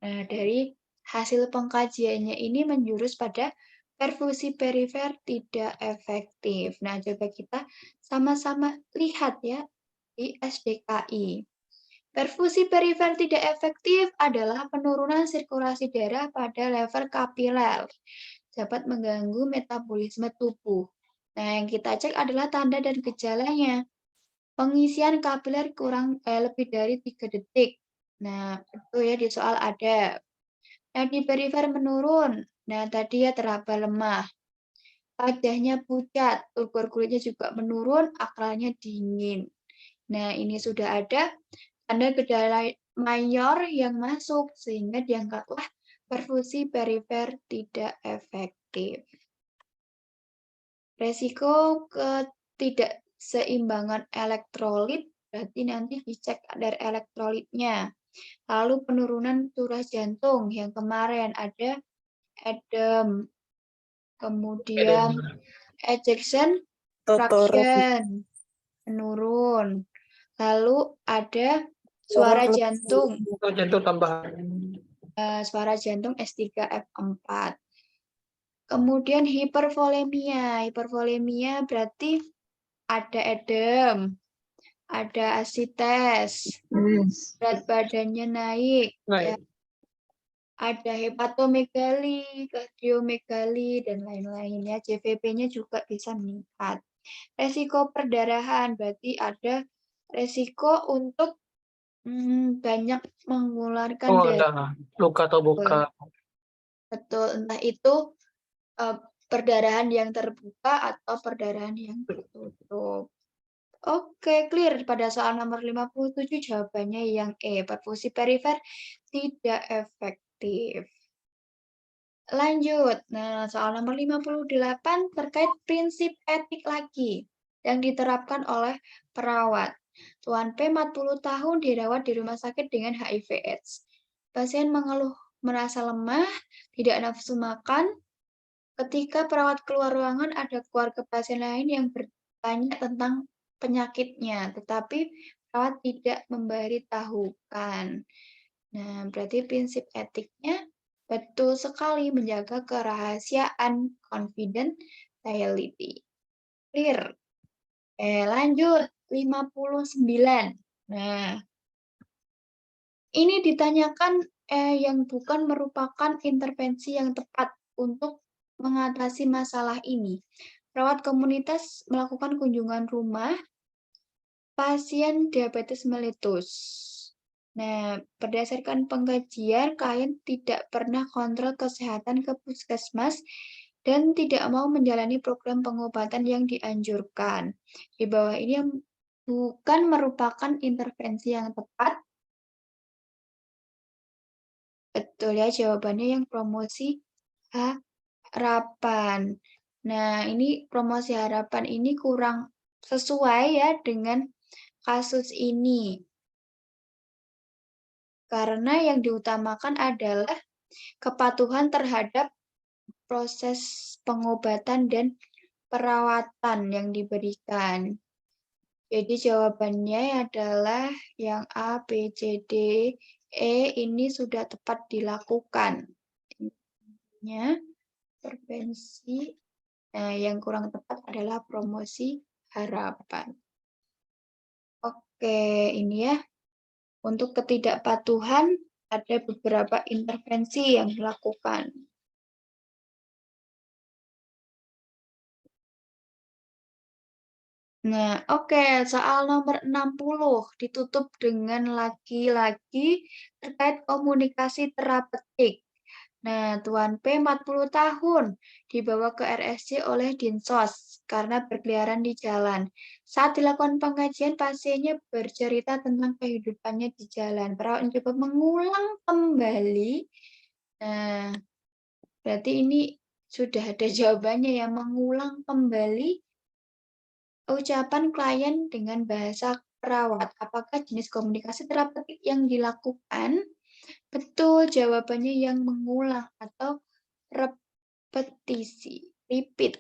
A: Nah, dari hasil pengkajiannya ini menjurus pada perfusi perifer tidak efektif. Nah, coba kita sama-sama lihat ya di SDKI. Perfusi perifer tidak efektif adalah penurunan sirkulasi darah pada level kapiler. Dapat mengganggu metabolisme tubuh. Nah, yang kita cek adalah tanda dan gejalanya. Pengisian kapiler lebih dari 3 detik. Nah, itu ya di soal ada. Nadi perifer menurun. Nah, tadi ya teraba lemah. Wajahnya pucat, tukor kulitnya juga menurun, akralnya dingin. Nah, ini sudah ada tanda gejala mayor yang masuk, sehingga dianggaplah perfusi perifer tidak efektif. Resiko ketidakseimbangan elektrolit, berarti nanti dicek kadar elektrolitnya. Lalu penurunan curah jantung, yang kemarin ada edem, kemudian ejection fraction menurun. Lalu ada suara jantung.
C: Jantung tambahan.
A: Suara jantung S3 F4. Kemudian hipervolemia. Hipervolemia berarti ada edem, ada asites, berat badannya naik. Ya. Ada hepatomegali, kardiomegali, dan lain-lainnya. JVP-nya juga bisa meningkat. Resiko perdarahan berarti ada resiko untuk banyak mengeluarkan darah.
C: Luka atau buka.
A: Betul, entah itu perdarahan yang terbuka atau perdarahan yang tertutup. Oke, clear. Pada soal nomor 57 jawabannya yang E. Perfusi perifer tidak efektif. Lanjut. Nah, soal nomor 58 terkait prinsip etik lagi yang diterapkan oleh perawat. Tuan P 40 tahun dirawat di rumah sakit dengan HIV/AIDS. Pasien mengeluh merasa lemah, tidak nafsu makan. Ketika perawat keluar ruangan, ada keluarga pasien lain yang bertanya tentang penyakitnya, tetapi perawat tidak memberitahukan. Nah, berarti prinsip etiknya betul sekali menjaga kerahasiaan, confidentiality. Clear. Lanjut 59. Nah, ini ditanyakan yang bukan merupakan intervensi yang tepat untuk mengatasi masalah ini. Perawat komunitas melakukan kunjungan rumah pasien diabetes mellitus. Nah, berdasarkan pengkajian, klien tidak pernah kontrol kesehatan ke puskesmas dan tidak mau menjalani program pengobatan yang dianjurkan. Di bawah ini yang bukan merupakan intervensi yang tepat. Betul ya, jawabannya yang promosi harapan. Nah, ini promosi harapan ini kurang sesuai ya dengan kasus ini. Karena yang diutamakan adalah kepatuhan terhadap proses pengobatan dan perawatan yang diberikan. Jadi jawabannya adalah yang A, B, C, D, E ini sudah tepat dilakukan. Intinya intervensi, yang kurang tepat adalah promosi harapan. Oke, ini ya. Untuk ketidakpatuhan ada beberapa intervensi yang dilakukan. Nah, oke, soal nomor 60 ditutup dengan lagi-lagi terkait komunikasi terapeutik. Nah, Tuan P 40 tahun dibawa ke RSC oleh Dinsos karena berkeliaran di jalan. Saat dilakukan pengkajian, pasiennya bercerita tentang kehidupannya di jalan. Perawat mencoba mengulang kembali. Nah, berarti ini sudah ada jawabannya ya, mengulang kembali ucapan klien dengan bahasa perawat. Apakah jenis komunikasi terapeutik yang dilakukan? Betul, jawabannya yang mengulang atau repetisi, repeat.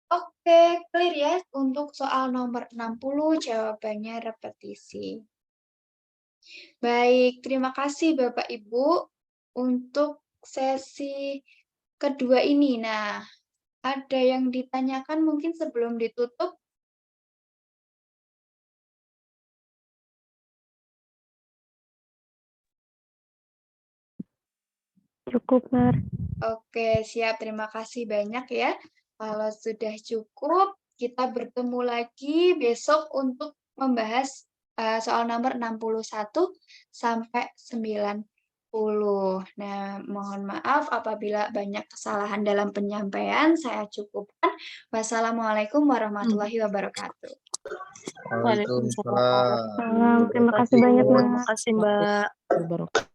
A: Oke, clear ya untuk soal nomor 60 jawabannya repetisi. Baik, terima kasih Bapak Ibu untuk sesi kedua ini. Nah, ada yang ditanyakan mungkin sebelum ditutup?
E: Cukup, Mar.
A: Oke, siap. Terima kasih banyak ya. Kalau sudah cukup, kita bertemu lagi besok untuk membahas soal nomor 61 sampai 90. Nah, mohon maaf apabila banyak kesalahan dalam penyampaian. Saya cukupkan. Wassalamualaikum warahmatullahi wabarakatuh.
D: Waalaikumsalam.
E: Salam. Terima kasih banyak, Mar.
B: Terima kasih, Mbak.